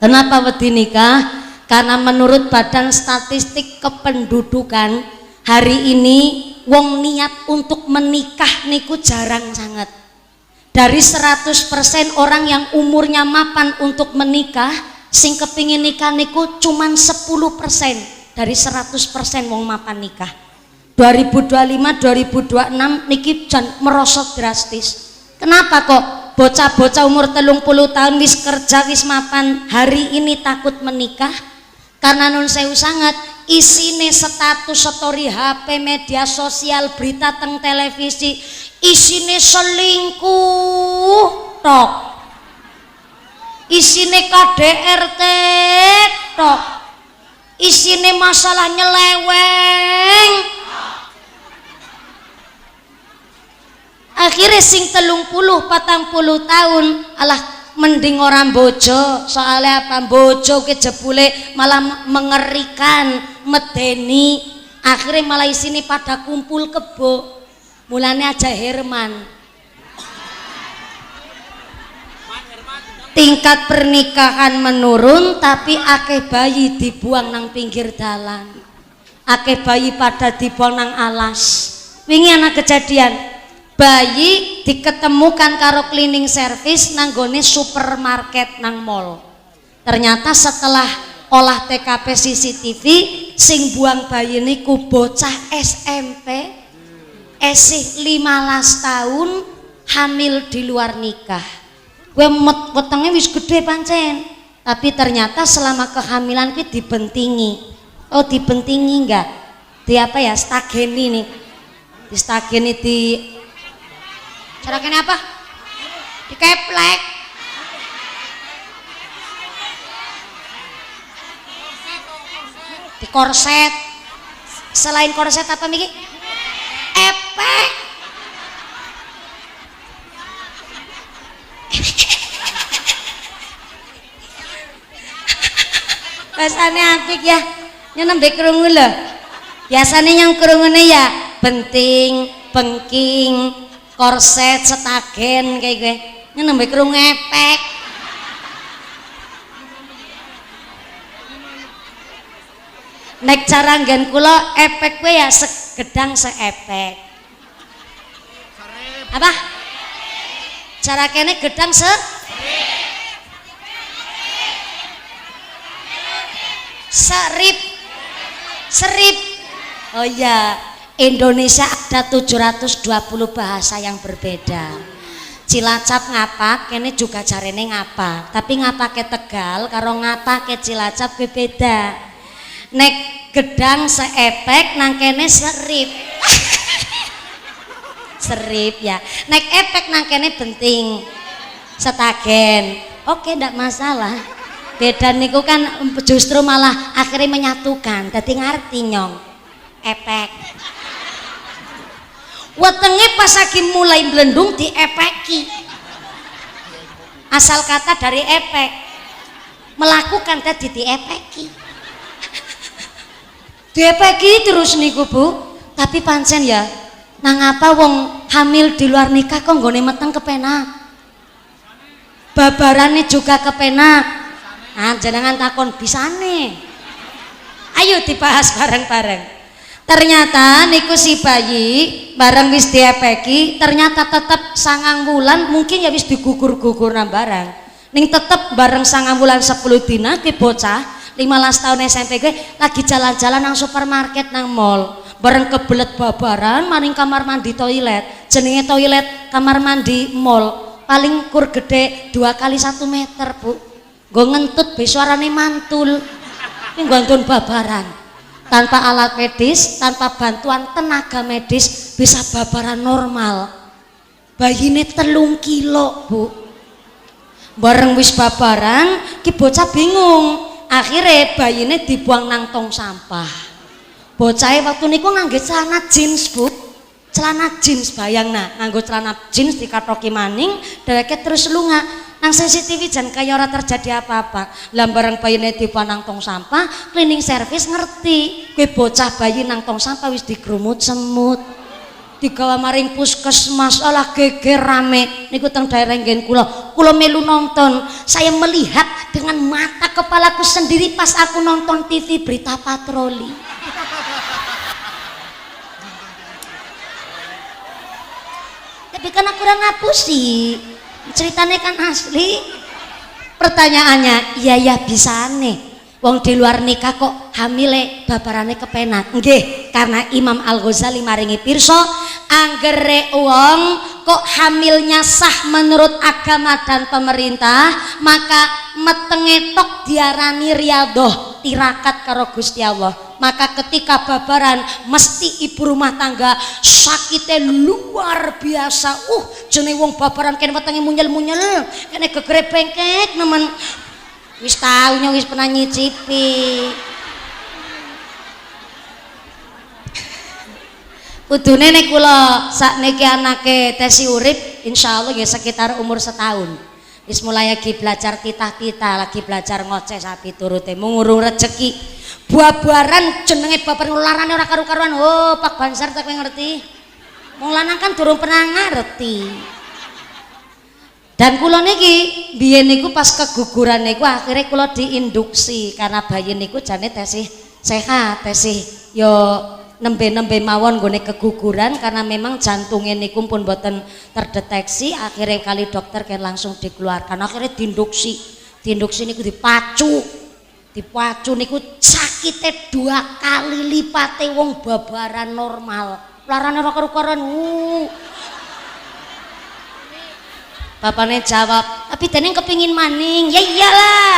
Speaker 1: Kenapa wedi nikah? Karena menurut Badan Statistik Kependudukan hari ini wong niat untuk menikah niku jarang sangat. Dari 100% orang yang umurnya mapan untuk menikah, sing kepingin nikah niku cuman 10% dari 100% wong mapan nikah. 2025 2026 niki jan merosot drastis. Kenapa kok bocah-bocah umur 30 tahun wis kerja wis mapan hari ini takut menikah? Karena nun sewu sangat isine status story HP media sosial berita teng televisi isine selingkuh tok isine KDRT tok isine masalah nyeleweng akhirnya sing 30-40 tahun alah mending orang bojo soalnya apa bojo ke jebule malah mengerikan medeni akhirnya malah isini pada kumpul kebo mulane aja Herman tingkat pernikahan menurun tapi akeh bayi dibuang nang pinggir dalan akeh bayi pada dibuang nang alas wingi ana kejadian bayi diketemukan karo cleaning service nanggone supermarket nang mall. Ternyata setelah olah TKP CCTV sing buang bayi niku bocah SMP esih 15 tahun hamil di luar nikah. Gue wetenge wis gede pancen. Tapi ternyata selama kehamilan ki dibentingi. Oh dibentingi enggak? Di apa ya? Stageni nih. Di stageni di caranya apa? Dikeplek. Di korset. Selain korset apa Miki? Epek. Bahasane apik ya. Nya nembe krungu lho. Biasane yang krungune ya benting, bengking, korset, setagen kayak gue ini nembe kerung epek nek cara nggen kula epek gue ya segedang seepek apa? Cara kene gedang serip oh iya Indonesia ada 720 bahasa yang berbeda. Cilacap ngapa, kene juga jarene ngapa. Tapi ngapa ke Tegal, karo ngapa ke Cilacap ke beda. Nek gedang seepek, nang kene serip. Serip ya. Nek epek nang kene benting. Setagen. Oke, ndak masalah. Beda niku kan justru malah akhirnya menyatukan. Dadi ngerti nyong. Epek. Wetenge pas lagi mulai blendung diepeki asal kata dari epek melakukan tadi diepeki terus niku Bu tapi pancen ya nang apa wong hamil di luar nikah kok nggone meteng kepenak babarane juga kepenak nah jenengan takon bisane ayo dibahas bareng-bareng. Ternyata niku si bayi bareng wis diepeki ternyata tetep 9 bulan mungkin ya wis digugur-gugur nang barang ning tetep bareng 9 bulan 10 dina ki bocah 15 tahun SMP gue lagi jalan-jalan nang supermarket nang mall bareng kebelet babaran maring kamar mandi toilet jenenge toilet kamar mandi mall paling kur gede 2 kali 1 meter Bu nggo ngentut be suarane mantul ki nggon babaran tanpa alat medis, tanpa bantuan tenaga medis bisa babaran normal. Bayine 3 kilo Bu. Bareng wis babaran, ki bocah bingung. Akhirnya bayine dibuang nang tong sampah. Bocahe waktu niku nganggo celana jeans Bu. Celana jeans bayangna, nganggo celana jeans dikatoki maning, dheweke terus lunga. Nang CCTV jan kaya ora terjadi apa-apa. Lah bareng bayine dibuang nang tong sampah, cleaning service ngerti. Kowe bocah bayi nang tong sampah wis digrumut semut. Digawa maring puskesmas, alah geger rame. Niku teng daerah nggen kula. Kula melu nonton. Saya melihat dengan mata kepalaku sendiri pas aku nonton TV berita patroli. Tapi kan aku kurang ngapusi. Ceritanya kan asli. Pertanyaannya iya ya bisa nih wong di luar nikah kok hamile babarane kepenak nggih karena Imam Al-Ghazali maringi pirsa anggere wong kok hamilnya sah menurut agama dan pemerintah maka metenge tok diarani riyadhah tirakat karo Gusti Allah. Maka ketika babaran mesti ibu rumah tangga sakitnya luar biasa. Jenenge wong babaran kene wetenge munyel-munyel, kene gegere bengkek nemen. Wis taunya wis pernah nyicipi. Kudune nek kula sakniki anake tesi urip insyaallah ya sekitar umur setahun. Wis mulai lagi belajar titah-titah, lagi belajar ngoceh sapi turute mengurung rezeki. Buah-buaran jenenge babar larane ora karu-karuan. Oh, Pak Bansar tak ngerti. Wong lanang kan durung pernah ngerti. Dan kula niki biyen niku pas keguguran niku akhirnya kula diinduksi karena bayi niku jane tesih sehat, tesih yo nembe-nembe mawon nggone keguguran karena memang jantungnya niku pun boten terdeteksi. Akhirnya kali dokter kan langsung dikeluarkan, akhirnya diinduksi niku dipacu niku sakitnya 2 kali lipate wong babaran normal. Larane ora karu-karuan. Bapaknya jawab, tapi dening kepingin maning. Ya iyalah.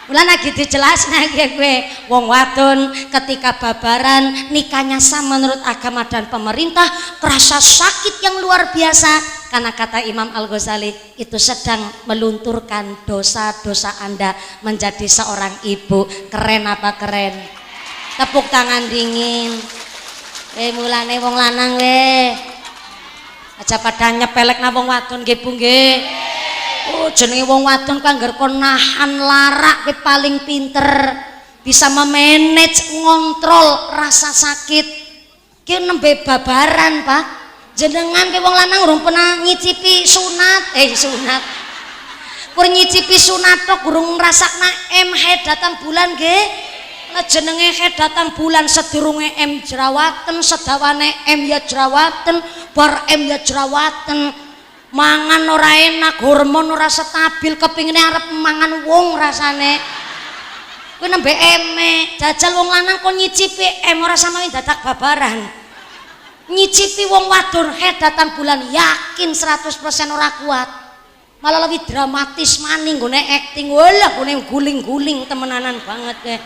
Speaker 1: Bulan lagi dijelasna gue wong wadon ketika babaran nikahnya sah menurut agama dan pemerintah kerasa sakit yang luar biasa karena kata Imam Al-Ghazali itu sedang melunturkan dosa-dosa Anda menjadi seorang ibu. Keren apa keren? Tepuk tangan dingin. Mulane wong lanang aja pada nyepelek na wong wadon nggih Bu nggih. Jenenge wong wadon kan ngger kon nahan larak ke paling pinter, bisa memanage ngontrol rasa sakit. Ki nembe babaran, Pak. Jenengan ke wong lanang urung pernah nyicipi sunat. Kur nyicipi sunat tok urung ngrasakna head datang bulan nggih. Lah jenenge head datang bulan sedurunge jerawatan, sedawane ya jerawatan, bar ya jerawatan. Mangan ora enak, hormon ora stabil, kepingine arep mangan wong rasane. Kuwi nembe jajal wong lanang kok nyicipi ora samawi dadak babaran. Nyicipi wong wadon head datang bulan yakin 100% ora kuat. Malah lebih dramatis maning nggone acting. Walah gone guling-guling temenanan banget deh.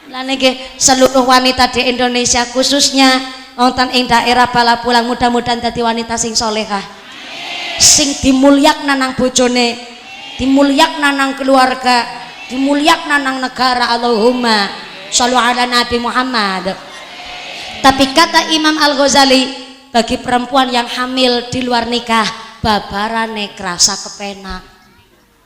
Speaker 1: Lah niki seluruh wanita di Indonesia khususnya wonten ing daerah Balapulang mudah-mudahan dadi wanita sing solehah. Sing dimulyakna nang bojone, dimulyakna nang keluarga, dimulyakna nang negara. Allahumma sholli ala Nabi Muhammad. Tapi kata Imam Al-Ghazali, bagi perempuan yang hamil di luar nikah babarane kerasa kepenak.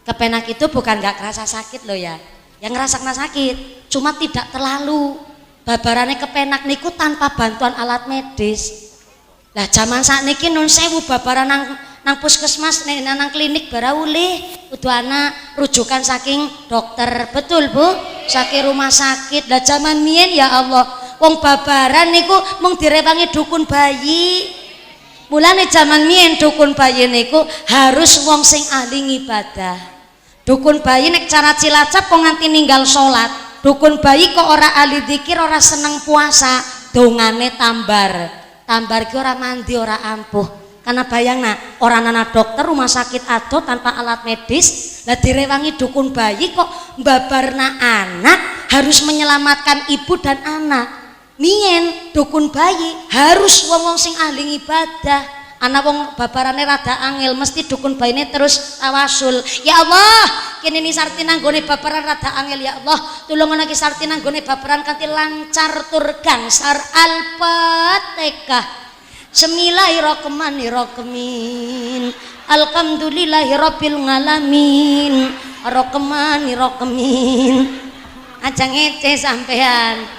Speaker 1: Kepenak itu bukan gak kerasa sakit loh ya, yang ngerasakna sakit cuma tidak terlalu. Babarane kepenak niku tanpa bantuan alat medis. Lah zaman sakniki nun sewu babaran nang puskesmas nang klinik baraulih kudu ana rujukan saking dokter. Betul Bu, saking rumah sakit. Lah zaman mien ya Allah wong babaran niku mung direwangi dukun bayi. Mulane zaman mien dukun bayi niku harus wong sing ahli ibadah. Dukun bayi nek cara Cilacap kok nganti ninggal salat. Dukun bayi kok ora ahli zikir, ora seneng puasa, dongane tambar ki ora mandi ora ampuh. Karena bayangna orang anak dokter rumah sakit ado tanpa alat medis, lah direwangi dukun bayi kok mbabarna anak harus menyelamatkan ibu dan anak. Mien dukun bayi harus wong-wong sing ahli ibadah. Anak wong babarane rada angel mesti dukun bayine terus tawasul. Ya Allah, kene ni sarti nanggone babaran rada angel ya Allah. Tulungan lagi sarti nanggone babaran kanthi lancar tur gangsar Al-Fatihah. Bismillahirrahmanirrahim. Alhamdulillahirabbil alamin. Rahmanirrahim. Aja ngece sampean.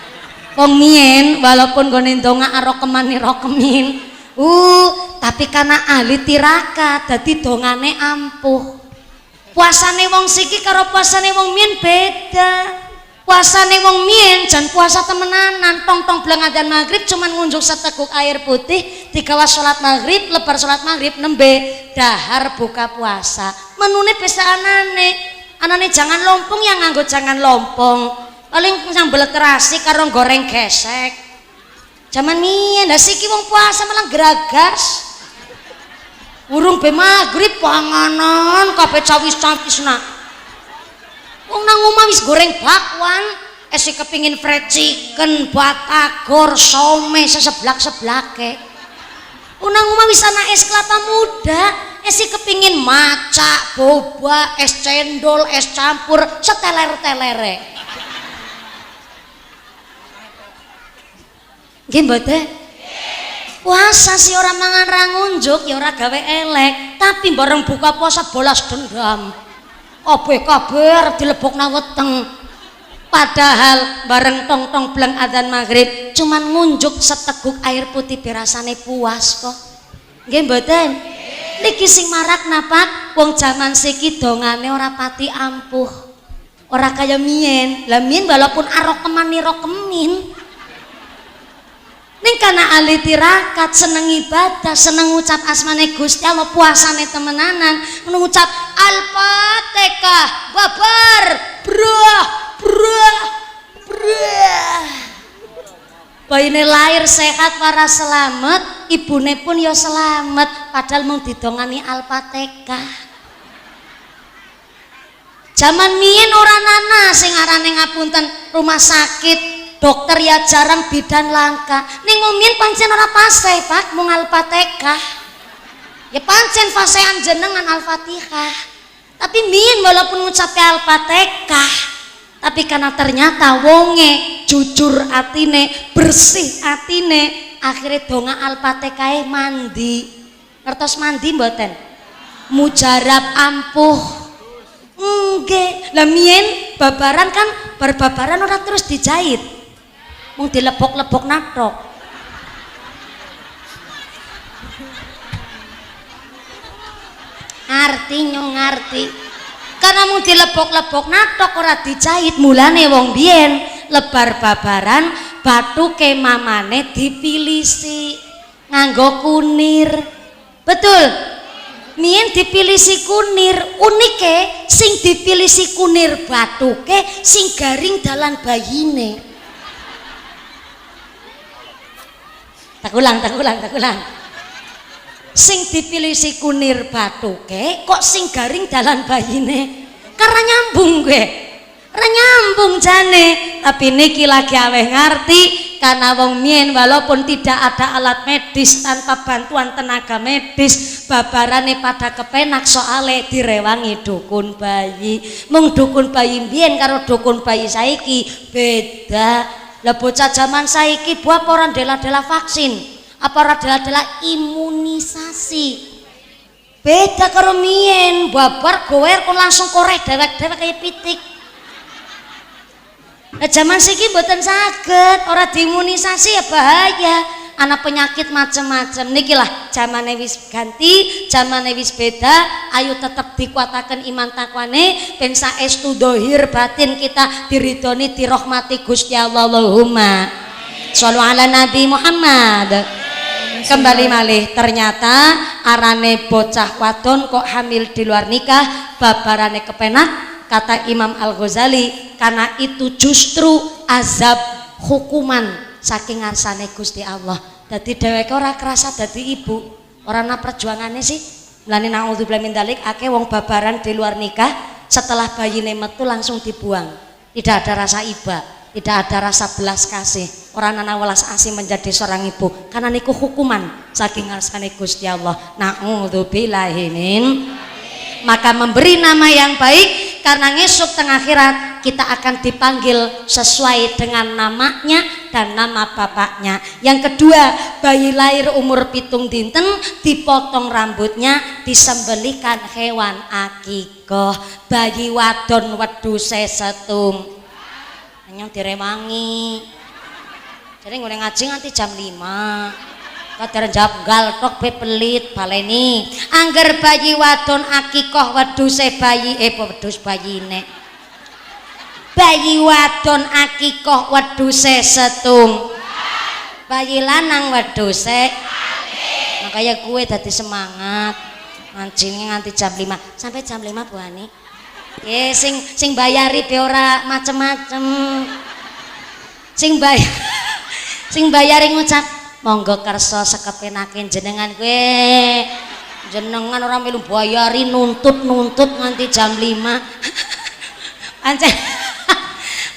Speaker 1: Wong mien walaupun gone ndonga Rahmanirrahim. Tapi karena ahli tirakat dadi dongane ampuh. Puasane wong siki karo puasane wong mien beda. Puasane wong mien jan puasa temenanan, tong-tong blang adzan maghrib cuman ngunjuk seteguk air putih, digawa salat maghrib, lebar salat maghrib nembe dahar buka puasa. Menune besa anane jangan lompong yang nganggo jangan lompong. Paling sambel terasi karo goreng gesek. Zaman mien lah siki wong puasa malah geragas. Urung be maghrib panganan kabeh cawis-cawisna. Wong nang omah wis goreng bakwan, esi kepingin fried chicken, batagor, some, seseblak-seblake. Unang umah wis ana es kelapa muda, esi kepingin maca, boba, es cendol, es campur, seteler-telere. Nggih mboten? Puasa sih orang mangan ra ngunjuk ya ora gawe elek, tapi bareng buka puasa bolas dendam. Kabeh dilebokna weteng. Padahal bareng tong-tong bleng adzan maghrib cuman ngunjuk seteguk air putih berasane puas kok. Nggih mboten? Niki sing marak napa wong jaman siki dongane ora pati ampuh. Ora kaya mien. Lah mien walaupun arokeman nirokemin. Ning kana ahli tirakat seneng ibadah, seneng ngucap asmane Gusti Allah, puasane temenanan, ngucap Al-Fatihah, babar, brah. Bayine lahir sehat para selamat, ibune pun ya selamat, padahal mung didongani Al-Fatihah. Zaman mien ora nana sing arane ngapunten rumah sakit, dokter ya jarang, bidan langka. Ning mumien pancen ora fase, Pak, mung Al-Fatihah. Ya pancen fasean jenengan Al-Fatihah. Tapi mien walaupun ngucape Al-Fatihah, tapi karena ternyata wonge jujur atine, bersih atine, akhirnya donga Al-Fatihah mandi. Ngertos mandi mboten? Mujarab ampuh. Nggih. Lah mien babaran kan berbabaran ora terus dijahit. Mung dilepok-lepok natok. Ngerti. Karena mung dilepok-lepok natok ora dijahit, mulane wong biyen lebar babaran bathuke mamane dipilisi nganggo kunir. Betul? Mien dipilisi kunir, unike sing dipilisi kunir bathuke sing garing dalan bayine. Tak ulang. Sing dipilisi kunir bathuke kok sing garing dalan bayine. Karena nyambung gue. Ora nyambung jane, tapi niki lagi aweh ngerti karena wong mien walaupun tidak ada alat medis, tanpa bantuan tenaga medis, babarane pada kepenak soale direwangi dukun bayi. Mung dukun bayi mien karo dukun bayi saiki beda. Lah bocah zaman saiki buah apa ora dela-dela vaksin, apa ora dela-dela imunisasi. Beda karo mien, babar gower kon langsung koreh dewek-dewek kaya pitik. Nah, zaman siki mboten saged, ora diimunisasi ya bahaya. Ana penyakit macam-macam. Niki lah zamane wis ganti, zamane wis beda. Ayo tetep dikuataken iman takwane ben saestu dohir batin kita diridhoni dirahmati Gusti Allah. Allahumma sholli ala Nabi Muhammad. Kembali malih, ternyata arane bocah wadon kok hamil di luar nikah babarane kepenak. Kata Imam Al-Ghazali, karena itu justru azab hukuman saking ngarsane Gusti Allah. Dadi dheweke ora kerasa dadi ibu, ora ana perjuangane sih. Mulane naudzubillah min dzalik akeh wong babaran di luar nikah setelah bayine metu langsung dibuang. Tidak ada rasa iba, tidak ada rasa belas kasih. Orang ana welas asih menjadi seorang ibu karena niku hukuman saking ngarsane Gusti Allah. Naudzubillahi min. Maka memberi nama yang baik karena ngesuk tengah akhirat kita akan dipanggil sesuai dengan namanya dan nama bapaknya. Yang kedua, bayi lahir umur 7 dinten dipotong rambutnya, disembelikan hewan akikoh. Bayi wadon wedhuse setung hanya direwangi. Jadi ngene ngaji nganti jam 5. Kadar jawab galtok be pelit baleni. Angger bayi wadon akikoh wedhuse bayi wedhus bayine. Bayi wadon akikoh wedhuse setung. Bayi lanang wedhuse makanya kue dadi semangat. Ngajinya nganti jam 5. Sampai jam 5 Bu Ani. Sing bayari be ora macem-macem. Sing bayari ngucap monggo kersa sekepenake jenengan kowe. Jenengan ora melu bayari nuntut nganti jam 5. Pancen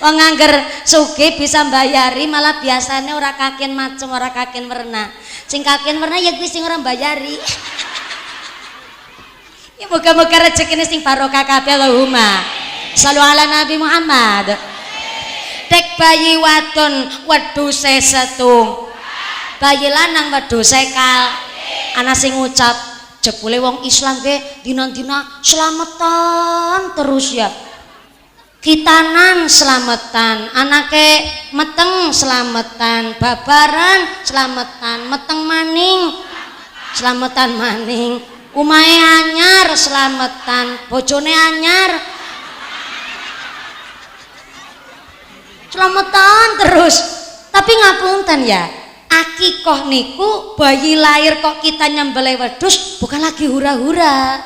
Speaker 1: Wong angger sugih bisa mbayari malah biasanya ora kaken macem, ora kaken werna. Sing kaken werna ya kuwi sing ora mbayari. Ya moga-moga rezekine sing barokah kabeh Allahumma. Shallu ala Nabi Muhammad. Tek bayi wadon wedhuse setung. Bayi lanang wedhuse kal. Ana sing ngucap jebule wong Islam ke dina-dina selamatan terus ya. Kitanan selamatan, anake meteng selamatan, babaran selamatan, meteng maning selamatan maning. Umahe anyar selamatan, bojone anyar selamatan terus. Tapi ngapunten ya, akikoh niku bayi lahir kok kita nyembelih wedhus bukan lagi hura-hura,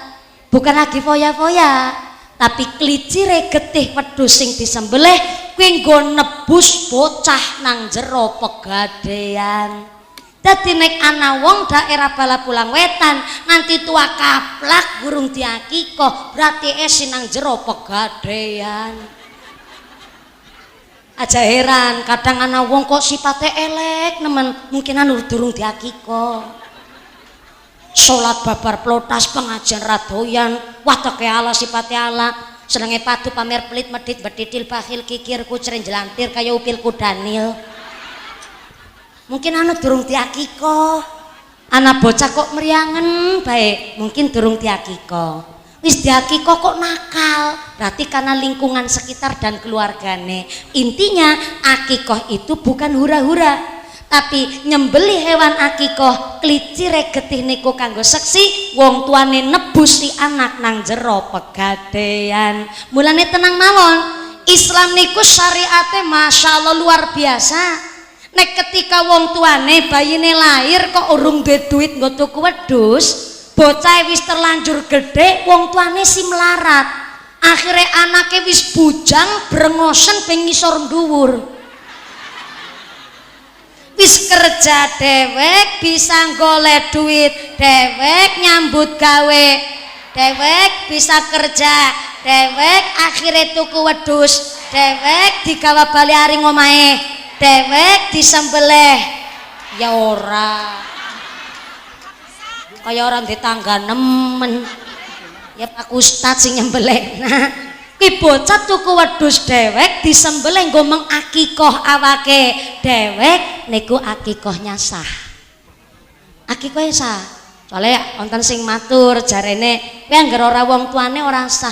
Speaker 1: bukan lagi foya-foya, tapi klicire getih wedhus sing disembelih kuwi nggo nebus bocah nang jero pegadaian. Dadi nek ana wong daerah Balapulang Wetan nganti tua kaplak gurung diakikoh berarti esi nang jero pegadaian. Aja heran kadang ana wong kok sipate elek nemen mungkin anu durung diakikoh. Salat babar plotas pengajian radoyan wateke ala sipate ala senenge padu pamer pelit medit betitil bakhil kikir kucren jelantir kaya upil kudanil. Mungkin anu durung diakikoh, anak bocah kok meriangen baik, mungkin durung diakikoh. Wis diakikoh kok nakal, berarti karena lingkungan sekitar dan keluargane. Intinya akikoh itu bukan hura-hura, tapi nyembeli hewan akikoh klicire getih niku kanggo seksi wong tuane nebus si anak nang jero pegadaian. Mulane tenang mawon, Islam niku syariate Masya Allah luar biasa. Nek ketika wong tuane bayine lahir kok urung duwe duit nggo tuku wedhus, bocah wis terlanjur gede, wong tuane si melarat. Akhire anake wis bujang brengosen ping ngisor dhuwur. Wis kerja dewek, bisa golek duit dewek, nyambut gawe dewek, bisa kerja dewek, akhire tuku wedhus dewek, digawa bali aring omahe dewek disembelih ya ora kaya orang di tangga nemen ya Pak Ustadz sing nyembelih. Nah ki bocah tuku wedhus dewek disembelih nggo mengakikoh awake dewek niku akikohnya sah, akikohnya sah. Soalnya wonten sing matur jarene kowe anggere ora wong tuane ora sah.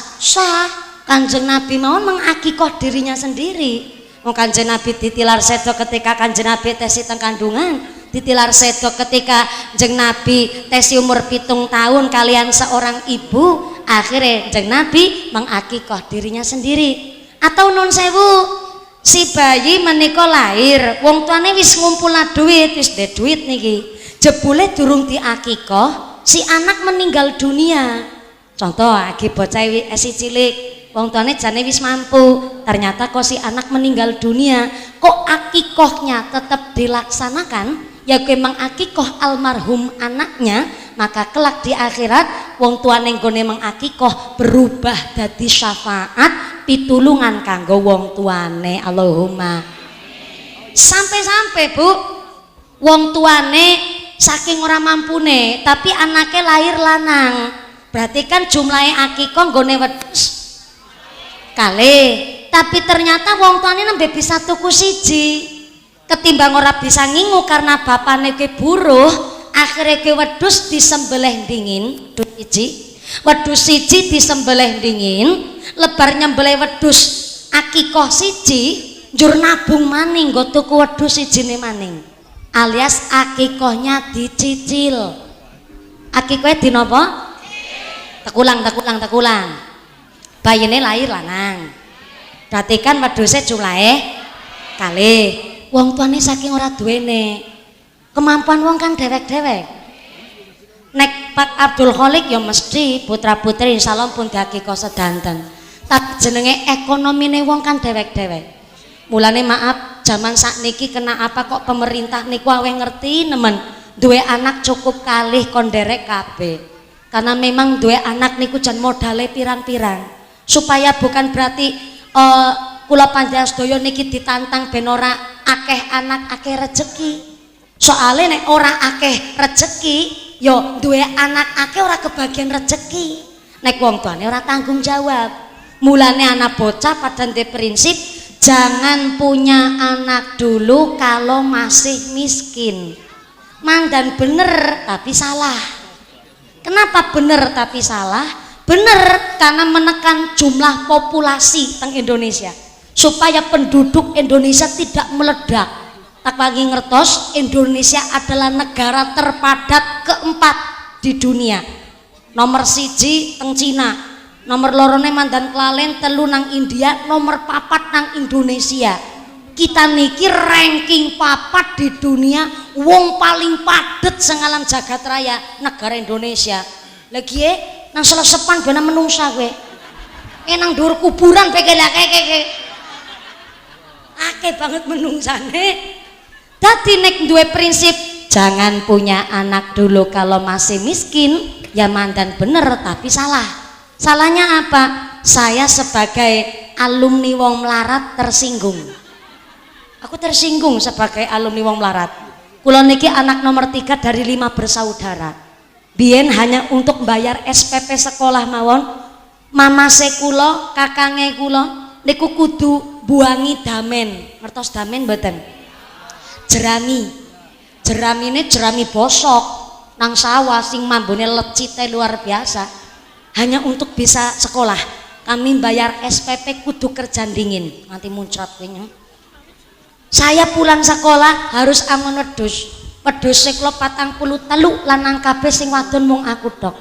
Speaker 1: Kanjeng Nabi mawon mengakikoh dirinya sendiri. Kanjeng Nabi ditilar sedo ketika Kanjeng Nabi tesi teng kandungan, ditilar sedo ketika Kanjeng Nabi tesi umur 7 tahun kalian seorang ibu, akhirnya Kanjeng Nabi mengakikoh dirinya sendiri. Atau nun sewu si bayi menika lahir wong tuane wis ngumpulna duit, wis de duit niki jebule durung diakikoh si anak meninggal dunia. Contoh agi bocah esi cilik wong tuane jane wis mampu, ternyata kok si anak meninggal dunia, kok akikohnya tetap dilaksanakan, ya kowe mengakikoh almarhum anaknya, maka kelak di akhirat wong tuane nggone mengakikoh berubah dadi syafaat pitulungan kanggo wong tuane. Allahumma. Sampai-sampai Bu, wong tuane saking ora mampune, tapi anaknya lahir lanang, berarti kan jumlahnya akikoh nggone wedhus kali, tapi ternyata wong tuane nembe bisa tuku siji, ketimbang ora bisa ngingu karena bapane ke buruh, akhirnya ke wedhus disembelih dingin, wedhus siji disembelih dingin, lebar nyembelih wedhus akikoh siji, njur nabung maning nggo tuku wedhus sijine maning, alias akikohnya dicicil. Akikohnya di napa? Tekulang. Bayine lahir lanang, berarti kan wedhuse jumlahe kali. Wong tuane saking ora duwene kemampuan wong kan dewek-dewek. Nek Pak Abdul Khalik ya mesti putra putri insyaallah pun diakikoh sedanten, tapi jenenge ekonomine wong kan dewek-dewek. Mulane maaf zaman sakniki kena apa kok pemerintah niku aweh ngerti nemen duwe anak cukup kalih kon derek kabeh, karena memang duwe anak niku jan modale pirang-pirang. Supaya bukan berarti kula panjenengan sedaya niki ditantang ben ora akeh anak akeh rejeki. Soale nek ora akeh rejeki ya duwe anak akeh ora kebagian rejeki. Nek wong tuane ora tanggung jawab. Mulane anak bocah pada prinsip jangan punya anak dulu kalau masih miskin. Mandan bener tapi salah. Kenapa bener tapi salah? Bener karena menekan jumlah populasi teng Indonesia supaya penduduk Indonesia tidak meledak. Tak pagi ngertos Indonesia adalah negara terpadat keempat di dunia. Nomor siji teng Cina, nomor lorone mandan kelalen, telu nang India, nomor papat nang Indonesia. Kita niki ranking papat di dunia, wong paling padet sengalam jagat raya negara Indonesia. Lagi nang selesepan bana menungsa kowe. Nang dhuwur kuburan akeh banget menungsane. Dadi nek duwe prinsip jangan punya anak dulu kalau masih miskin, ya mandan bener tapi salah. Salahnya apa? Saya sebagai alumni wong melarat tersinggung. Aku tersinggung sebagai alumni wong melarat. Kula niki anak nomor 3 dari 5 bersaudara. Biyen hanya untuk bayar SPP sekolah mawon. Mama sekula, kakange kula niku kudu buangi damen. Ngertos damen mboten? Jerami. Jeramine jerami bosok nang sawah sing mambune lecite luar biasa. Hanya untuk bisa sekolah. Kami bayar SPP kudu kerja dingin. Nanti muncrat kowe. Saya pulang sekolah harus angon wedhus. Wedhus seklo 43 lanang kabeh sing wadon mung aku tok.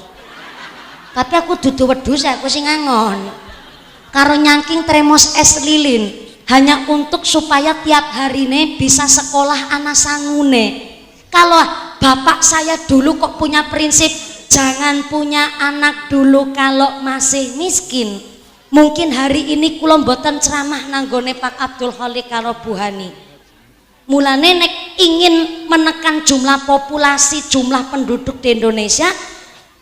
Speaker 1: Tapi aku dudu wedhus aku sing angon. Karo nyangking tremos es lilin hanya untuk supaya tiap harine bisa sekolah anak sangune. Kalau bapak saya dulu kok punya prinsip jangan punya anak dulu kalau masih miskin. Mungkin hari ini kula mboten ceramah nanggone Pak Abdul Khalik karo Bu Hani. Mulane nek ingin menekan jumlah populasi, jumlah penduduk di Indonesia,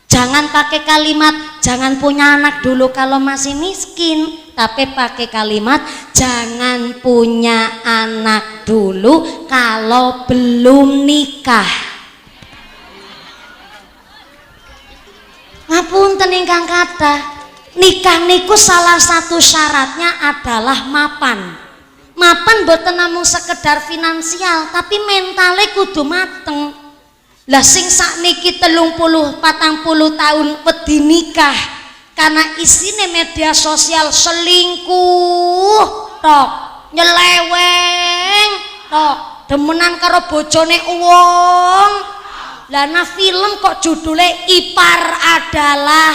Speaker 1: jangan pakai kalimat jangan punya anak dulu kalau masih miskin, tapi pakai kalimat jangan punya anak dulu kalau belum nikah. Ngapunten ingkang kathah, nikah niku salah satu syaratnya adalah mapan. Mapan boten namung sekedar finansial, tapi mentale kudu mateng. Lah sing sakniki 30-40 tahun wedi nikah karena isine media sosial selingkuh tok, nyeleweng tok, demenan karo bojone wong. Lah nah film kok judulnya Ipar Adalah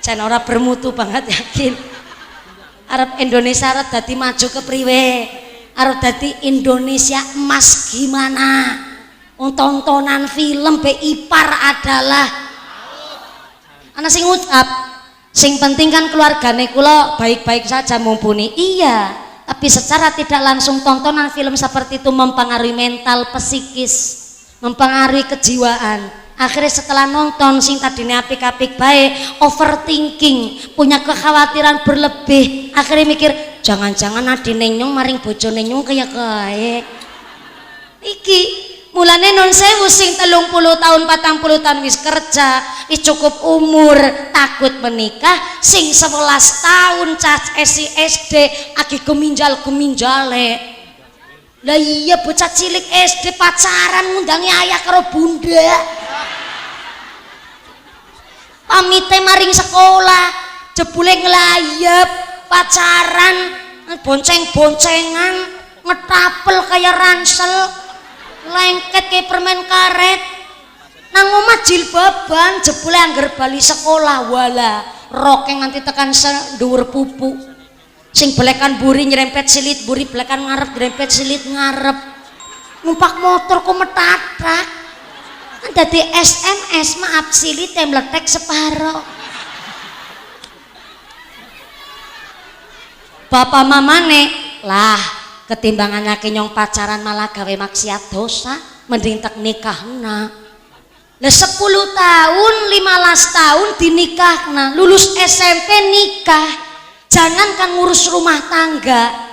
Speaker 1: jan ora bermutu banget yakin. Arab Indonesia arep dadi maju ke priwe? Arep dadi Indonesia emas gimana? Tontonan film be Ipar Adalah. Ana sing ngucap, sing penting kan keluargane kula baik-baik saja mumpuni. Iya, tapi secara tidak langsung tontonan film seperti itu mempengaruhi mental, psikis, mempengaruhi kejiwaan. Akhirnya setelah nonton sing tadinya apik-apik baik, overthinking, punya kekhawatiran berlebih, akhirnya mikir jangan-jangan adine nyong maring bojone nyong kaya iki. Mulane non sewu sing 30 tahun 40 tahun wis kerja, wis cukup umur takut menikah, sing 11 tahun cah SD agi geminjal-geminjale. Lah iya bocah cilik SD pacaran ngundangi ayah karo bunda. Pamite maring sekolah, jebule nglayep, pacaran, bonceng-boncengan, ngetapel kayak ransel, lengket kayak permen karet. Nang omah jilbaban, jebule angger bali sekolah wala, rok yang nganti tekan dhuwur pupu. Sing belekan buri nyerempet silit buri, belekan ngarep nyerempet silit ngarep. Numpak motor kok metatak. Dadi SMS maaf silit yang meletek separo. Bapak mamane lah ketimbangan nyong pacaran malah gawe maksiat dosa, mending tek nikahna. Lah 10 tahun, 15 tahun dinikahna, lulus SMP nikah. Jangankan ngurus rumah tangga,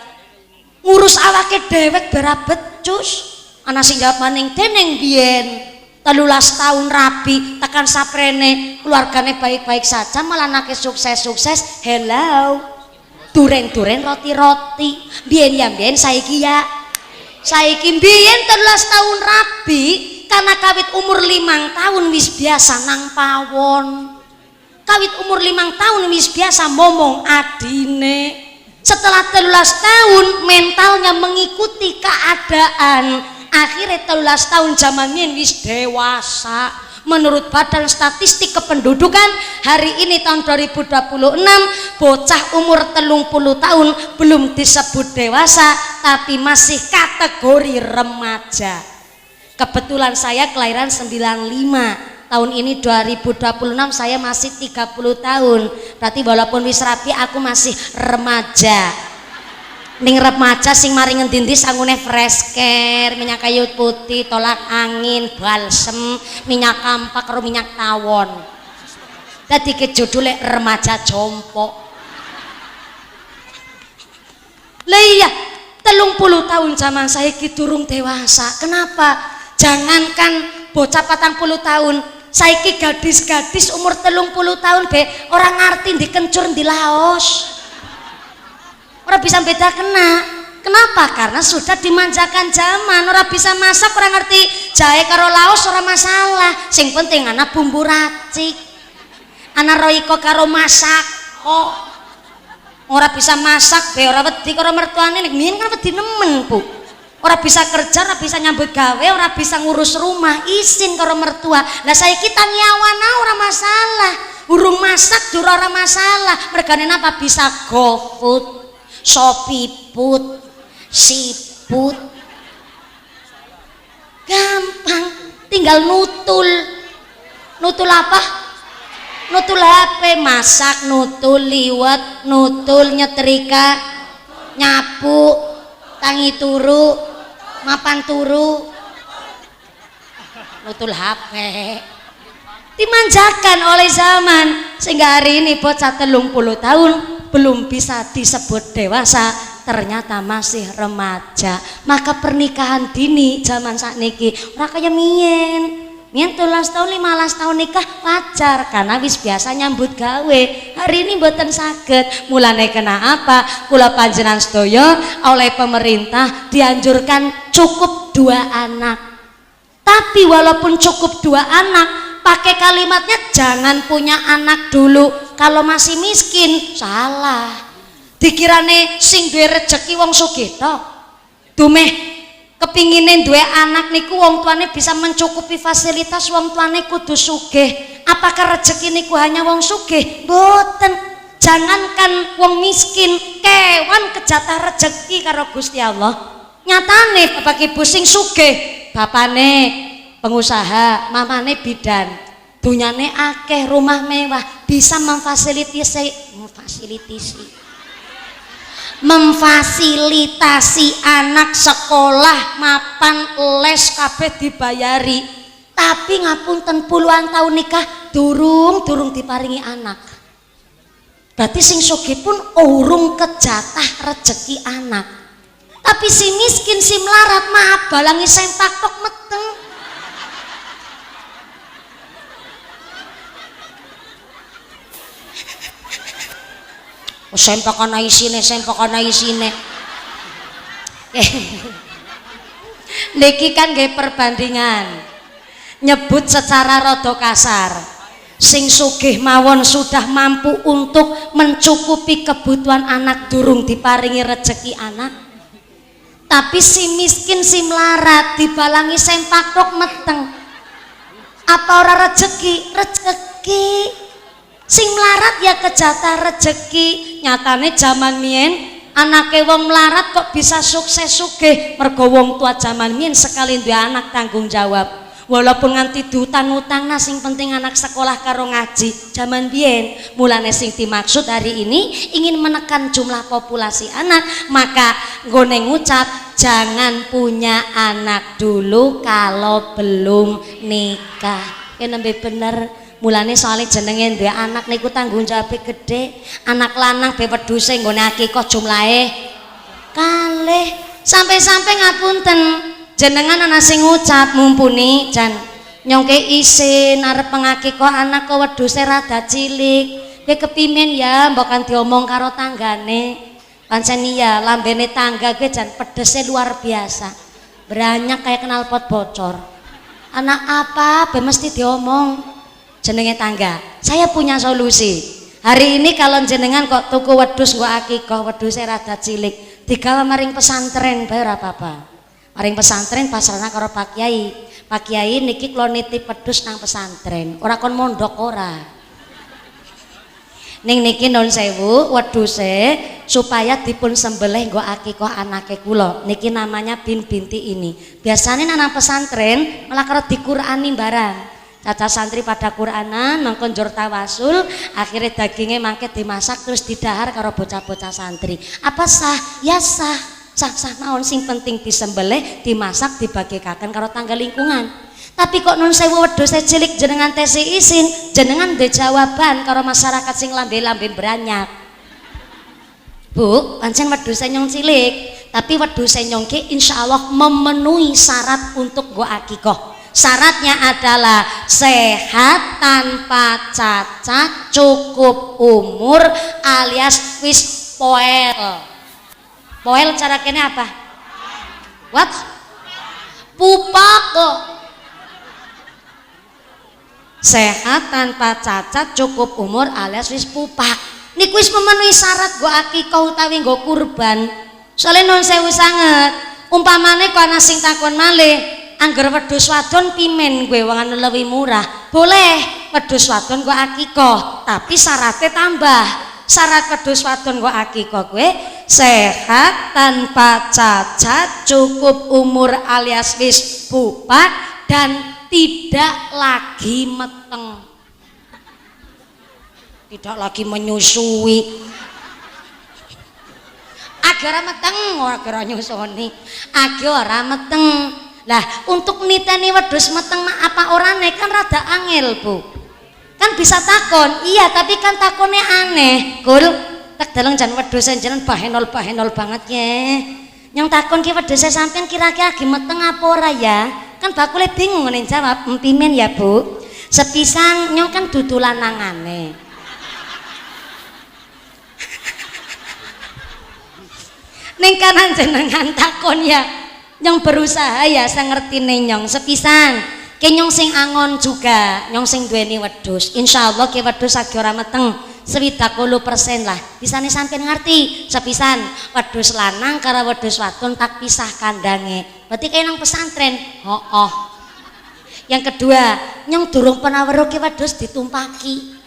Speaker 1: ngurus awake dhewek berabet cus. Ana sing jawab maning deneng biyen 13 tahun rapi tekan saprene keluargane baik-baik saja malah anake sukses-sukses. Hello. Dureng-dureng roti-roti. Biyen ya biyen saiki ya. Saiki biyen 13 tahun rapi karena kawit umur 5 tahun wis biasa nang pawon. Kawit umur 5 tahun wis biasa momong adine. Setelah 13 tahun mentalnya mengikuti keadaan. Akhirnya 13 tahun zamannya wis dewasa. Menurut Badan Statistik Kependudukan hari ini tahun 2026 bocah umur 30 tahun belum disebut dewasa tapi masih kategori remaja. Kebetulan saya kelahiran 95, tahun ini 2026 saya masih 30 tahun. Berarti walaupun wis rapi aku masih remaja. Ning remaja sing mari ngendi-endi sangune fresh care, minyak kayu putih, tolak angin, balsem, minyak kampak karo minyak tawon. Dadi ke judule remaja jompo. Lah iya, 30 tahun zaman saiki durung dewasa. Kenapa? Jangankan bocah 40 tahun, saiki gadis-gadis umur 30 tahun be orang ngerti dikencur di Laos. Orang bisa beda kena. Kenapa? Karena sudah dimanjakan zaman. Orang bisa masak, orang ngerti jahe karo laos orang masalah. Sing penting anak bumbu racik, anak roiko karo masak kok. Orang bisa masak be orang wedi karo mertuane nek mien kan wedi nemen Bu. Orang bisa kerja, orang bisa nyambut gawe, orang bisa ngurus rumah, izin karo mertua. Lah saiki tangiawana orang masalah. Urung masak durung ora masalah. Mergane apa bisa GoFood, Shopee Food, Siput, gampang, tinggal nutul. Nutul apa? Nutul HP, masak, nutul, liwet, nutul, nyetrika, nyapu, tangi turu, mapan turu, nutul HP. Dimanjakan oleh zaman sehingga hari ini bocah 30 tahun belum bisa disebut dewasa, ternyata masih remaja. Maka pernikahan dini zaman sakniki ora kaya mien. Mien 13 tahun 15 tahun nikah wajar karena wis biasa nyambut gawe. Hari ini mboten saged. Mulane kena apa? Kula panjenengan sedaya oleh pemerintah dianjurkan cukup 2 anak. Tapi walaupun cukup 2 anak, pakai kalimatnya jangan punya anak dulu kalau masih miskin. Salah. Dikirane sing duwe rejeki wong sugih tok. Dumeh kepingine duwe anak niku wong tuane bisa mencukupi fasilitas, wong tuane kudu sugih. Apakah rejeki niku hanya wong sugih? Boten. Jangankan wong miskin, kewan kejatah rejeki karo Gusti Allah. Nyatane bapak ibu sing sugih, bapane pengusaha, mamane bidan, dunyane akeh, rumah mewah, bisa memfasilitasi anak sekolah, mapan, les kabeh dibayari. Tapi ngapunten puluhan tahun nikah durung diparingi anak. Berarti sing sugih pun urung kejatah rejeki anak. Tapi si miskin si melarat maaf balangi sempak tok meteng. Sempak ana isine. Niki kan nggih perbandingan. Nyebut secara rada kasar. Sing sugih mawon sudah mampu untuk mencukupi kebutuhan anak durung diparingi rejeki anak. Tapi si miskin si melarat dibalangi sempak tok meteng. Apa ora rejeki? Rejeki. Sing melarat ya kejatah rejeki. Nyatane zaman mien anake wong melarat kok bisa sukses sugih mergo wong tua zaman mien sekali duwe anak tanggung jawab. Walaupun nganti diutang-utang nah sing penting anak sekolah karo ngaji zaman biyen. Mulane sing dimaksud hari ini ingin menekan jumlah populasi anak, maka nggone ngucap jangan punya anak dulu kalau belum nikah. nembe bener. Mulane soalnya jenenge duwe anak niku tanggung jawab gede. Anak lanang be wedhuse nggone akikah jumlahe kalih. Sampai-sampai ngapunten jenengan ana sing ngucap mumpuni jan nyongke isin arep pengakikah anak kok wedhuse rada cilik. Kowe kepimen ya mbok kan diomong karo tanggane. Pancen iya lambene tangga kowe jan pedese luar biasa. Beranyak kayak knalpot bocor. Anak apa be mesti diomong jenenge tangga. Saya punya solusi. Hari ini kalau jenengan kok tuku wedhus nggo akikah wedhuse rada cilik, digawa maring pesantren bae ora apa-apa. Maring pesantren pasrahna karo Pak Kiai. Pak Kiai niki kula nitip wedhus nang pesantren. Ora kon mondok ora. Ning niki nun sewu wedhuse supaya dipun sembelih nggo akikah anake kula. Niki namanya binti ini. Biasanya nang pesantren malah karo diqurani barang. Caca santri pada Quranan mangkon njur tawasul, akhirnya dagingnya mangke dimasak terus didahar karo bocah-bocah santri. Apa sah? Ya sah. Sah-sah mawon sing penting disembelih, dimasak, dibagikaken karo tangga lingkungan. Tapi kok nun sewu wedhuse cilik jenengan tesi isin, jenengan duwe jawaban karo masyarakat sing lambe-lambe beranyak. Bu, pancen wedhuse nyong cilik, tapi wedhuse nyong ki insyaallah memenuhi syarat untuk go akikah. Syaratnya adalah sehat tanpa cacat, cukup umur alias wis poel. Poel cara kene apa? What? Pupak kok. Sehat tanpa cacat, cukup umur alias wis pupak. Niku wis memenuhi syarat go akikah utawi go kurban. Soale nun sewu sanget. Umpamane kok ana sing takon malih, angger wedhus wadon pimen gue wangan lebih murah. Boleh wedhus wadon gue akikah, tapi syaratnya tambah. Syarat wedhus wadon gue akikah gue sehat tanpa cacat, cukup umur alias wis pupak dan tidak lagi meteng. Tidak lagi menyusui. Agar meteng ora kira nyusoni. Agar ora meteng. Lah untuk niteni wedhus meteng apa orane kan rada angel Bu. Kan bisa takon, iya tapi kan takonnya aneh. Gul, tak deleng jan wedhus jenengan bahenol banget ya. Yang takon ki wedhus sampean kira-kira lagi meteng apa ora ya? Kan bakule bingung ngene jawab, "Pimen ya Bu." Sepisan nyong kan dudu lanangane. Ning kanan jenengan takon ya. Nyong berusaha ya saya ngerti nyong sepisan ke nyong sing angon juga nyong sing duweni wedhus insyaallah ke wedhus agi ora meteng 70% lah bisane sampeyan ngerti sepisan wedhus lanang karo wedhus wadon tak pisah kandange berarti kayak nang pesantren yang kedua nyong durung pernah weruh ke wedhus ditumpaki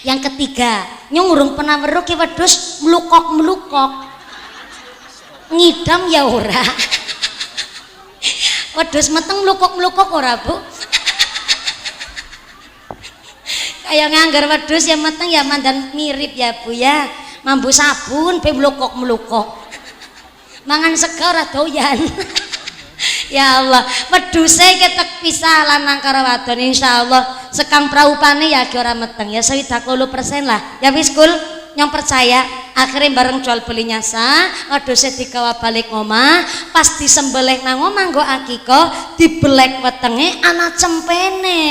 Speaker 1: yang ketiga nyong urung pernah weruh ke wedhus melukok ngidam ya ora. Wedhus meteng melukok ora Bu. Kayak nganggar wedhus ya meteng ya mandan mirip ya Bu ya. Mambu sabun pe melukok. Mangan sego ora doyan. Ya Allah, wedhuse ketek pisah lanang karo wadon insyaallah sekang praupane ya ora meteng ya 70% lah. Ya wis Kul, nyong percaya akhirnya bareng jual belinya sah wedhuse digawa balik omah pas disembelih nang omah nggo akikah dibelek wetenge ana cempene.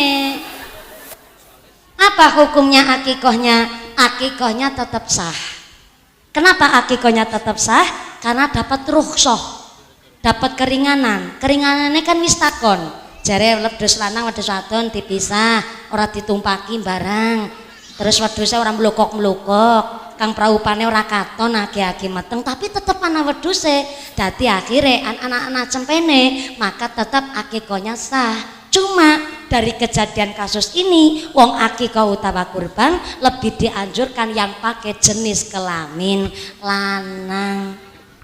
Speaker 1: Apa hukumnya akikahnya? Akikahnya tetap sah. Kenapa akikahnya tetap sah? Karena dapat rukhsah, dapat keringanan. Keringanannya kan wis takon jare wedhus lanang wedhus wadon dipisah ora ditumpaki barang terus wedhusnya orang melukok kang praupane ora katon agi-agi meteng tapi tetep ana wedhuse dadi akhire anak-anak cempene maka tetap akikahnya sah. Cuma dari kejadian kasus ini wong akikah utawa kurban lebih dianjurkan yang pakai jenis kelamin lanang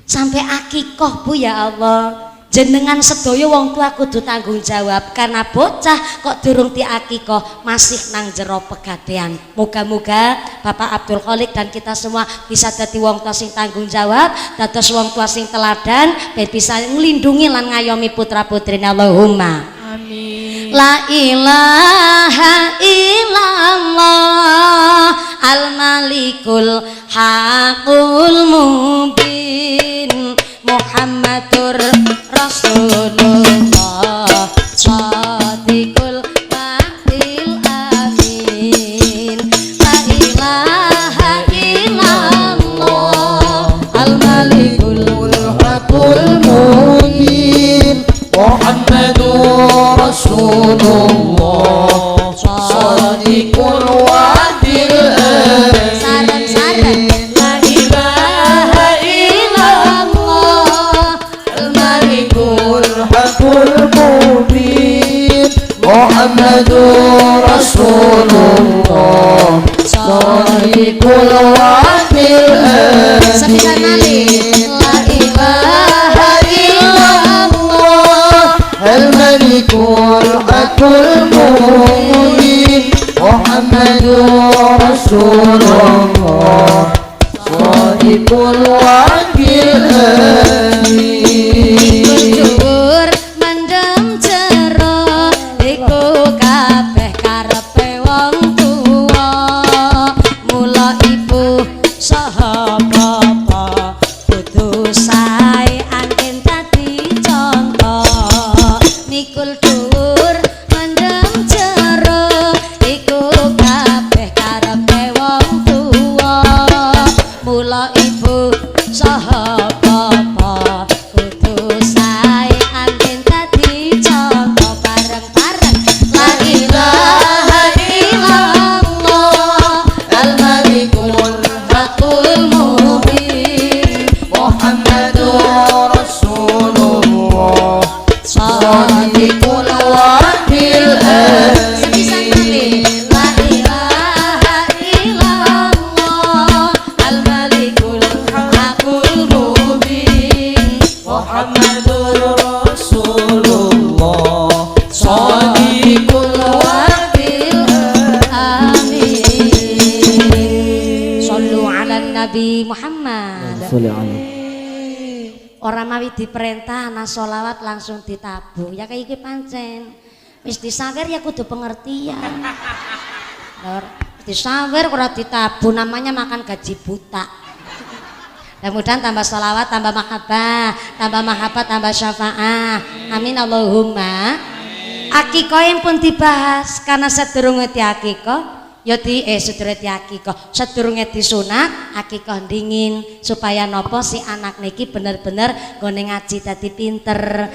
Speaker 1: sampai akikah Bu ya Allah. Jenengan sedaya wong tua kudu tanggung jawab karena bocah kok durung diakikah masih nang jero pegadaian. Moga-moga Bapak Abdul Khalik dan kita semua bisa dadi wong tua sing tanggung jawab, dados wong tua sing teladan, dan bisa nglindungi lan ngayomi putra-putrine Allahumma.
Speaker 2: Amin.
Speaker 1: La ilaha illallah al-malikul haqqul mubin Muhammadur Rasulullah shadiqul wa'dil amin. La ilaha illallah al-malikul
Speaker 3: haqqul mubin Muhammadur Rasulullah shadiqul wa'dil amin.
Speaker 1: Sarang-sarang La ilaha illallah al-malikul
Speaker 3: haqqul mubin Muhammadur Rasulullah shadiqul wa'dil amin.
Speaker 1: Sepisan malih La ilaha illallah
Speaker 3: al-malikul haqqul mubin Muhammadur Rasulullah shadiqul wa'dil amin.
Speaker 1: Jujur mendem jero iku kabeh karepe wong tuwa. Mula ibu saha bapa kudu sae angin dadi contoh. Mikul dhuwur mendem jero iku kabeh karepe wong tuwa. Mula ibu saha bapa kudu sae angin dadi contoh. Bareng-bareng La ilaha illallah al-malikul haqqul mubin
Speaker 3: Muhammadur Rasulullah shadiqul wa'dil amin.
Speaker 1: Sepisan malih La ilaha illallah al-malikul haqqul mubin
Speaker 3: Muhammadur Rasulullah shadiqul wa'dil
Speaker 1: amin. Sallu ala Nabi Muhammad. Orang mawi diperintah ana sholawat langsung ditabuh. Ya kayak iki pancen. Wis disawer ya kudu pengertian. Lur, disawer ora ditabuh namanya makan gaji buta. Mudah-mudahan tambah sholawat, tambah mahabbah, tambah syafaat. Amin Allahumma. Akikoh yang pun dibahas karena sedurunge di akikoh. Ya sedurunge di akikoh, sedurunge disunat, akikoh dingin supaya nopo si anak niki bener-bener gone ngaji dadi pinter,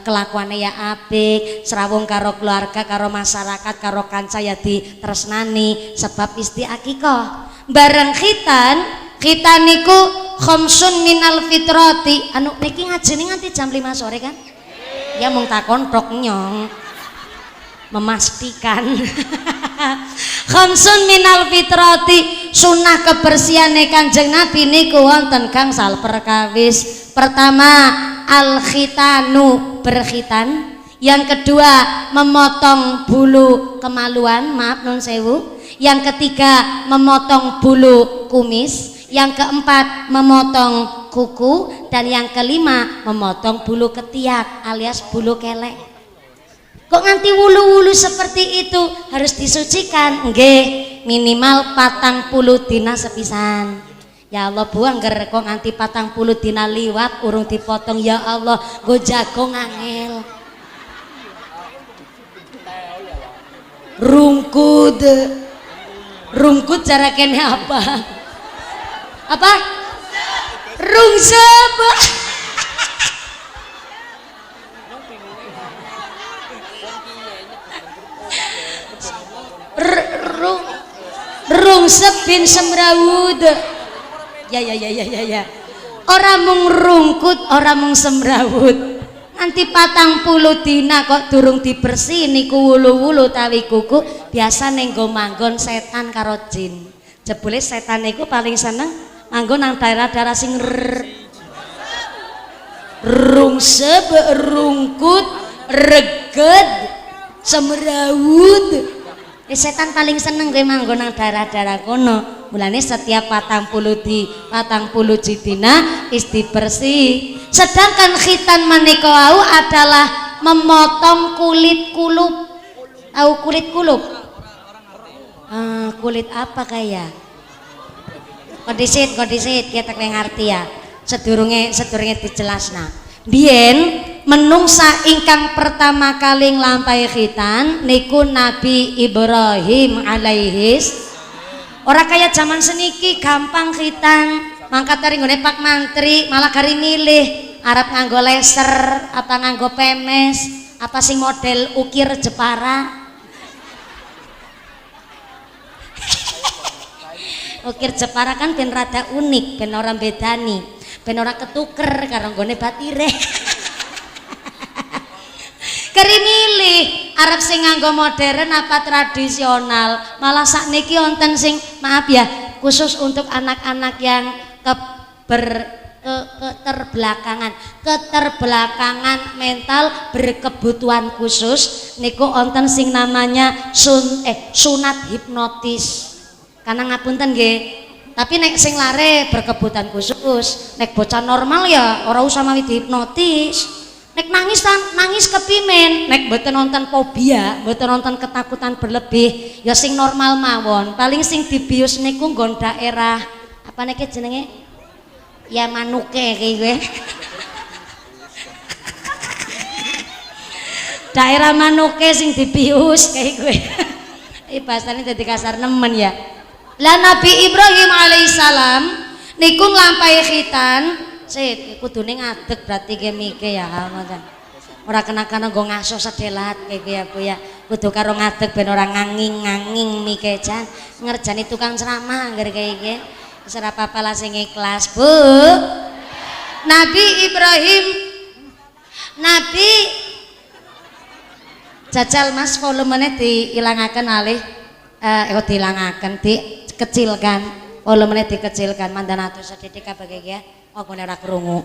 Speaker 1: kelakuannya ya apik, serawung karo keluarga, karo masyarakat, karo kanca ya ditresnani sebab isti akikoh. Bareng khitan niku khamsun minal fitrati. Anu niki ngajine nganti jam 5 sore kan? Ya mung takon tok nyong. Memastikan khamsun minal fitrati, sunnah kebersihane Kanjeng Nabi niku wonten gangsal perkawis. Pertama al khitanu, berkhitan. Yang kedua memotong bulu kemaluan, maaf nun sewu. Yang ketiga memotong bulu kumis. Yang keempat memotong kuku. Dan yang kelima memotong bulu ketiak alias bulu kelek. Kok nganti wulu-wulu seperti itu harus disucikan? Nggih, minimal 40 dina sepisan. Ya Allah Bu, angger kok nganti 40 dina liwat urung dipotong, ya Allah, go jago ngangel. Rungkut cara kene apa? Apa? Rungsep. Rungsep bin semrawut. Ya. Orang mung rungkut, orang mung semrawut. Nanti 40 dina kok durung dibersih niku wulu-wulu tawi kuku. Biasa nenggo manggon setan karo jin. Jebule setan niku paling seneng manggon nang daerah-daerah sing rungsep, rungkut, reged, semrawut. Setan paling seneng kowe manggon nang daerah-daerah kono. Mulane setiap 40 dina isti bersih. Sedangkan khitan maneka wau adalah memotong kulit kulup. Tahu kulit kulup? Kulit apa kayak? Kodisit kita ngerti ya. Sedurunge dijelasna. Biyen menungsa ingkang pertama kali nglampahi khitan niku Nabi Ibrahim alaihis. Ora kaya zaman seniki gampang khitan. Mangkat dari nggone Pak Mantri malah kari milih arep nganggo laser apa nganggo pemes apa sing model ukir Jepara. Ukir Jepara kan ben rada unik, ben ora bedani, ben ora ketuker karo nggone batire. Keri milih arep sing nganggo modern apa tradisional. Malah sakniki wonten sing maaf ya, khusus untuk anak-anak yang keterbelakangan mental berkebutuhan khusus niku wonten sing namanya sunat hipnotis. Karena ngapunten nggih. Tapi nek sing lare berkebutuhan khusus, nek bocah normal ya ora usah mawi dihipnotis. Nek nangis kepimen, nek mboten nonton fobia, mboten nonton ketakutan berlebih, ya sing normal mawon. Paling sing dibius niku nggon daerah apa niki jenenge? Ya manuke kayak gue. Daerah manuke sing dibius kayak gue. Bahasane dadi kasar nemen ya. Lah Nabi Ibrahim alaihissalam niku nglampahi khitan, kudune ngadeg berarti ge mike ya ngoten. Ora kena-kena nggo ngaso sedelat kayak ya Bu ya. Kudu karo ngadeg ben ora nganging-nganging mike jan ngerjani tukang ceramah angger kayak ge. Wis ora apa-apa lah sing ikhlas, Bu. Nabi Ibrahim jajal Mas volumene diilangaken alih diilangaken dikecilkan. Volumene dikecilkan mandan atus sedidik kabeh ya. Oh kene ora krungu.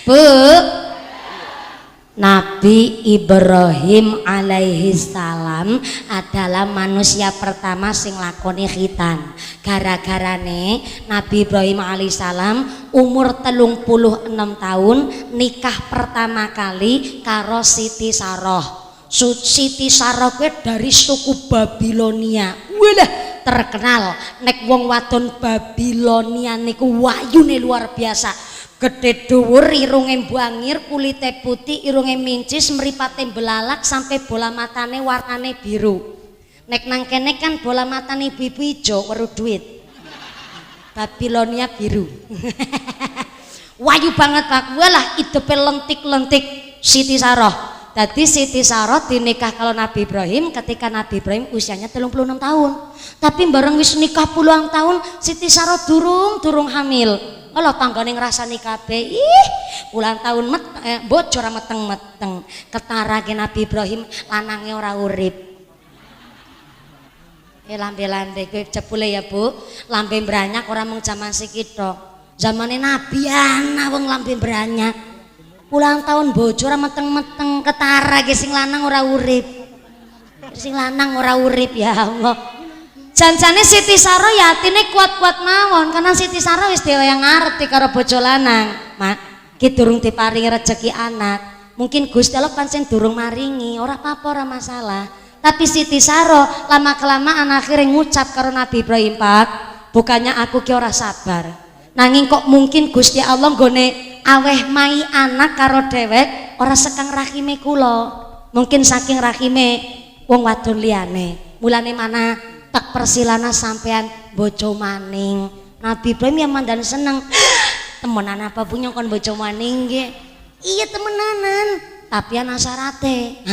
Speaker 1: Bu, Nabi Ibrahim alaihi salam adalah manusia pertama sing lakoni khitan. Gara-garane Nabi Ibrahim alaihi salam umur 36 tahun nikah pertama kali karo Siti Saroh. Siti Saroh kuwi dari suku Babilonia. Walah terkenal nek wong wadon Babilonia niku wayune luar biasa. Gede dhuwur, irunge mbangir, kulite putih, irunge mincis, mripate belalak sampai bola matane warnane biru. Nek nang kene kan bola matane ibu ijo weruh duit. Babilonia biru. Wayu banget Pak. Walah idepe lentik-lentik Siti Saroh. Dadi Siti Saroh dinikah kalau Nabi Ibrahim ketika Nabi Ibrahim usianya 36 tahun. Tapi bareng wis nikah puluhan tahun Siti Saroh durung hamil. Kalau tanggane ngrasani kabeh, ulang tahun bocor meteng-meteng. Ketarake Nabi Ibrahim lanange ora urip. Lambe-lambe kowe jebule ya Bu, lambe branyak ora mung jaman sikito. Zamane Nabi ana wong lambe branyak. Ulang tahun bocor meteng-meteng, ketarake sing lanang ora urip. Sing lanang ora urip ya Allah. Janjane Siti Saroh ya atine kuat-kuat mawon karena Siti Saroh wis dhewe yang ngerti karo bojo lanang. Mak, ki durung diparingi rezeki anak. Mungkin Gusti Allah pancen durung maringi, ora apa-apa ora masalah. Tapi Siti Saroh lama-kelamaan akhirnya ngucap karo Nabi Ibrahim, Pak, bukannya aku ki ora sabar. Nanging kok mungkin Gusti Allah nggone aweh mai anak karo dhewek ora sekang rahime kula. Mungkin saking rahime wong wadon liyane. Mulane mana tak persilana sampean bojo maning. Nabi Ibrahim ya mandan seneng. Temenan apa punya kon bojo maning nggih? Iya temenanan, tapi ana syarate.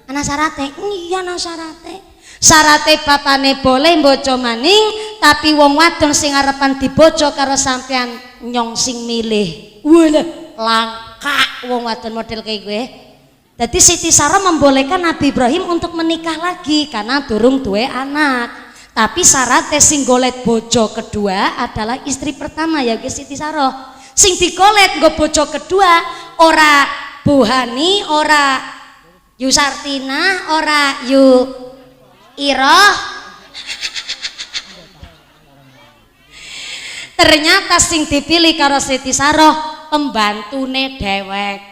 Speaker 1: Ana syarate? Iya ana syarate. Syarate bapane boleh bojo maning, tapi wong wadon sing arepan dibojo karo sampean nyong sing milih. Walah, langka wong wadon model kayak gue. Jadi Siti Saroh membolehkan Nabi Ibrahim untuk menikah lagi karena durung duwe anak. Tapi syaratnya sing golet bojo kedua adalah istri pertama ya guys Siti Saroh. Sing digolet nggo bojo kedua ora Buhani, ora Yu Sartina, ora Yu Iroh. Ternyata sing dipilih karo Siti Saroh pembantune dhewek.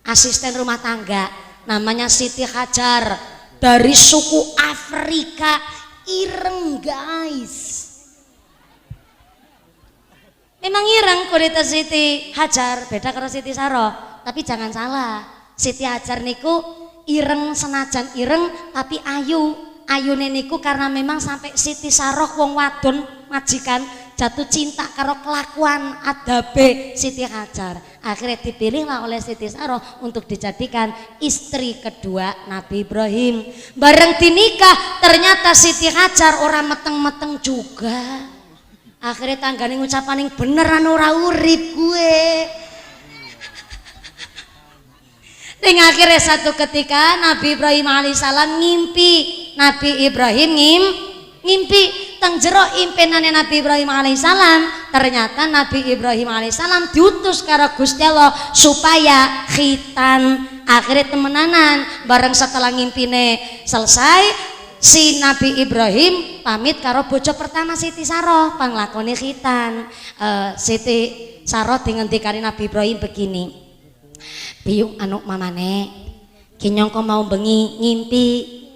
Speaker 1: asisten rumah tangga namanya Siti Hajar dari suku Afrika ireng guys. Memang ireng kulit Siti Hajar beda karo Siti Saroh, tapi jangan salah, Siti Hajar niku ireng senajan ireng tapi ayu. Ayune niku karena memang sampai Siti Saroh wong wadon majikan jatuh cinta karo kelakuan adabe Siti Hajar. Akhirnya dipilihlah oleh Siti Saroh untuk dijadikan istri kedua Nabi Ibrahim. Bareng dinikah ternyata Siti Hajar orang meteng-meteng juga. Akhirnya tanggane ngucapan yang beneran ora urip gue. Ning akhirnya satu ketika Nabi Ibrahim alaihissalam ngimpi. Nabi Ibrahim ngimpi teng jero impenane Nabi Ibrahim alaihissalam. Ternyata Nabi Ibrahim alaihissalam diutus karo Gusti Allah supaya khitan. Akhirnya temenanan bareng setelah ngimpine selesai si Nabi Ibrahim pamit karo bojo pertama Siti Saroh panglakone khitan. Siti Saroh dingendikani Nabi Ibrahim begini, "Biung anu mamane kinyong kok mau bengi ngimpi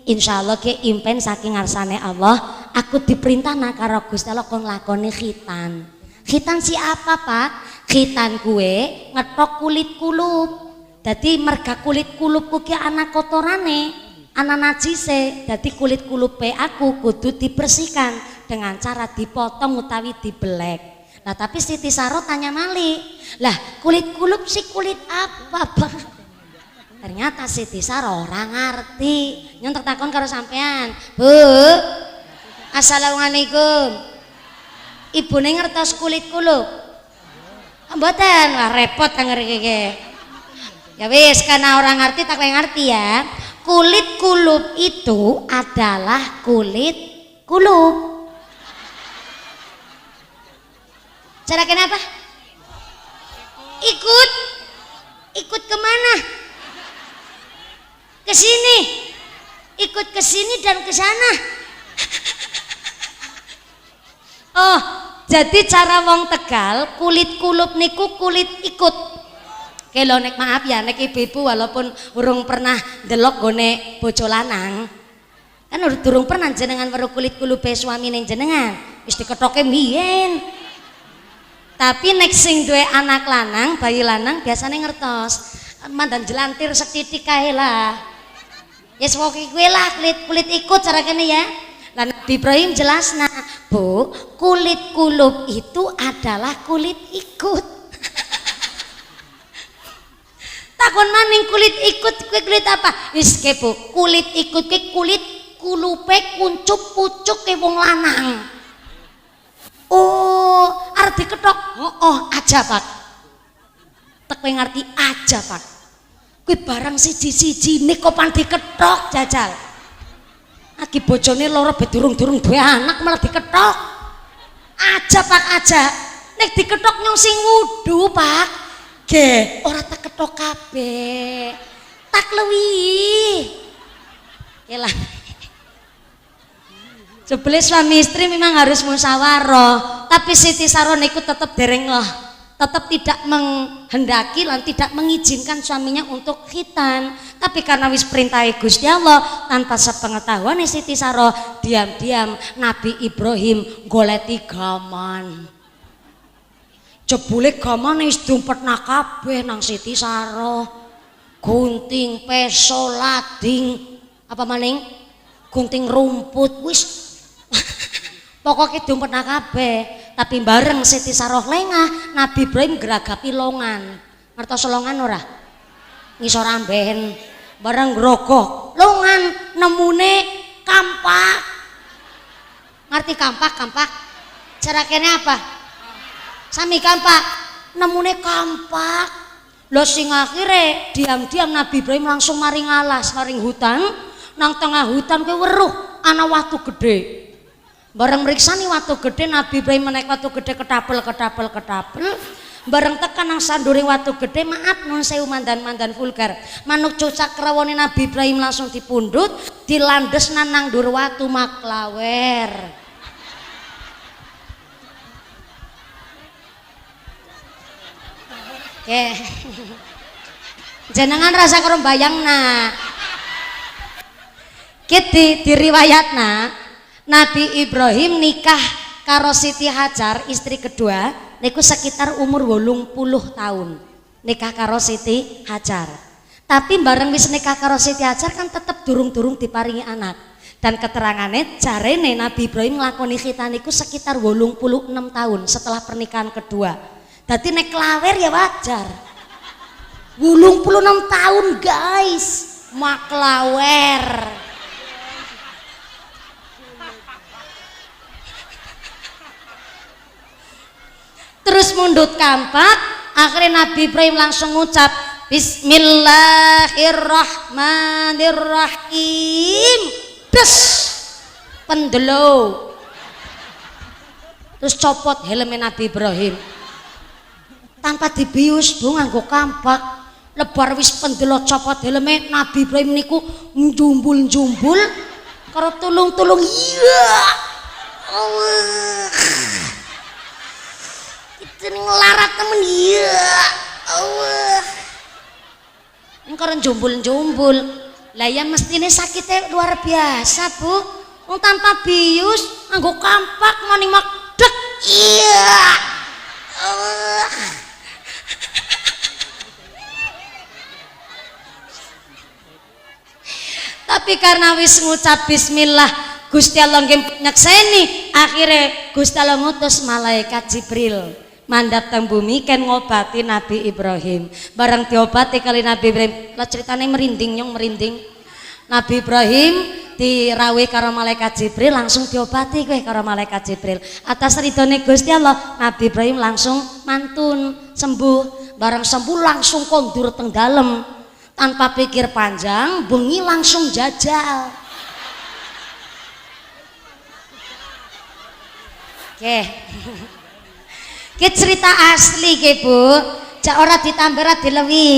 Speaker 1: insyaallah ke impen saking ngarsane Allah aku diperintah karo Gusti Allah kon lakoni khitan." Khitan siapa Pak? Khitan kue ngetok kulit kulup. Dadi merga kulit kulupku ki ana kotorane, ana najise. Dadi kulit kulupe aku kudu dibersihkan dengan cara dipotong utawi dibelek. Nah tapi Siti Saroh tanya Malik, lah kulit kulup si kulit apa Pak? Ternyata Siti Saroh orang ngerti. Nyontek takon karo sampean, Bu, assalamualaikum. Ibu ngertos kulit kulup? Mboten, wah repot anger iki. Ya wis, karena orang ngerti tak ngerti ya. Kulit kulup itu adalah kulit kulup. Cara kenapa? Ikut kemana? Ke sini. Ikut ke sini dan ke sana. Oh, jadi cara wong Tegal kulit kulup niku kulit ikut. Kelo nek maaf ya nek ibu-ibu walaupun urung pernah delok gone bojo lanang. Kan durung pernah jenengan weruh kulit kulupe suamine jenengan. Wis diketoke mbiyen. Tapi nek sing duwe anak lanang, bayi lanang biasanya ngertos. Mandan jelantir setitik kae lah. Yes pokoke kuwi lah kulit ikut cara kene ya. Lah Nabi Ibrahim jelasna, Bu, kulit kulup itu adalah kulit ikut. Takon maning kulit ikut kuwi kulit apa? Wis Bu, kulit ikut ki kulit kulupe kuncup pucuk ke wong lanang. Oh, arti ketok. Oh, aja Pak. Tak kowe ngerti aja Pak. Kuwi barang siji-siji nek kok pan diketok jajal. Aki bojone loro be durung-durung duwe anak malah diketok. Aja Pak aja. Nek diketok nyong sing wudu Pak. Ge, ora tak ketok kabeh. Tak luwih. Yalah. Jebule suami istri memang harus musyawarah, tapi Siti Saroh niku tetap dereng lah. Tetap tidak menghendaki dan tidak mengizinkan suaminya untuk khitan. Tapi karena wis perintah Gusti Allah tanpa sepengetahuan Siti Saroh diam-diam Nabi Ibrahim goleti gaman. Jebule gamane wis dumpetna kabeh nang Siti Saroh. Gunting, peso, lading, apa maning? Gunting rumput wis pokoknya dumpetna kabeh. Tapi bareng Siti Saroh lengah, Nabi Ibrahim geragapi longan. Ngertos longan ora? Ngisor amben. Bareng grogok longan nemune kampak. Ngerti kampak? Cara kene apa? Sami kampak. Nemune kampak. Lho sing akhire diam-diam Nabi Ibrahim langsung maring alas, maring hutan. Nang tengah hutan kuwi weruh ana watu gede. Bareng meriksani watu gede, Nabi Ibrahim menaik watu gede ketapel. Bareng tekan nang sandure watu gede, maaf nun sewu mandan vulgar. Manuk cucak krawone Nabi Ibrahim langsung dipundhut, dilandes nang dur watu maklawer. Oke. Jenengan rasa karo bayangna. Ki diriwayatna Nabi Ibrahim nikah karo Siti Hajar istri kedua niku sekitar umur 80 tahun. Nikah karo Siti Hajar. Tapi bareng wis nikah karo Siti Hajar kan tetep durung-durung diparingi anak. Dan keterangannya jarene Nabi Ibrahim nglakoni khitan niku sekitar 86 tahun setelah pernikahan kedua. Dadi nek klawer ya wajar. 86 tahun guys, maklawer. Terus mundut kampak, akhirnya Nabi Ibrahim langsung ngucap Bismillahirrahmanirrahim. Des pendelo. Terus copot helmnya Nabi Ibrahim. Tanpa dibius bu nganggo kampak. Lebar wis pendelo copot helmnya Nabi Ibrahim niku njumbul-njumbul karo tulung-tulung iya. Allah. Kita ngelarat temen iya. Allah. Engkau jumbul-jumbul. Lah ya mestine sakitnya luar biasa bu. Wong tanpa bius, nganggo kampak mani makdek. Iya. Allah. Tapi karena wis ngucap bismillah, Gusti Allah nggih nyekseni, akhirnya Gusti Allah ngutus malaikat Jibril mandap teng bumi ken ngobati Nabi Ibrahim. Bareng diobati kali Nabi Ibrahim, lah ceritane merinding nyong merinding. Nabi Ibrahim dirawe karo malaikat Jibril langsung diobati kowe karo malaikat Jibril. Atas ridhone Gusti Allah, Nabi Ibrahim langsung mantun sembuh. Bareng sembuh langsung kondur teng dalem. Tanpa pikir panjang, bengi langsung jajal. Oke. Ki cerita asli ki Bu. Jak ora ditambah ora dilewi.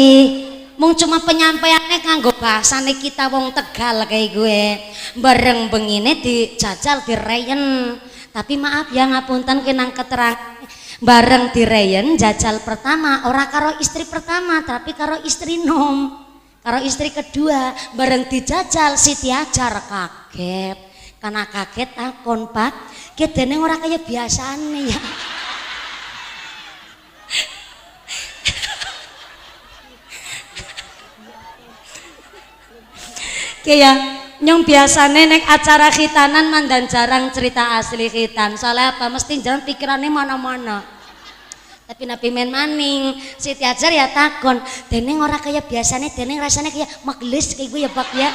Speaker 1: Mung cuma penyampaiannya nganggo bahasane kita wong Tegal kayak gue. Bareng bengine dijajal direyen. Tapi maaf ya ngapunten kenang keterang. Bareng direyen jajal pertama ora karo istri pertama tapi karo istri nom. Karo istri kedua bareng dijajal Siti Hajar kaget. Karena kaget takon Pak, ki dene ora kaya biasane ya. Kayak nyong biasane nek acara khitanan mandan jarang cerita asli khitan. Soalnya apa? Mesti jarang pikirannya mana-mana. Tapi Nabi men maning, Siti Hajar ya takon, dene ora kaya biasane, dene rasanya kayak magelis kayak gue ya Pak ya.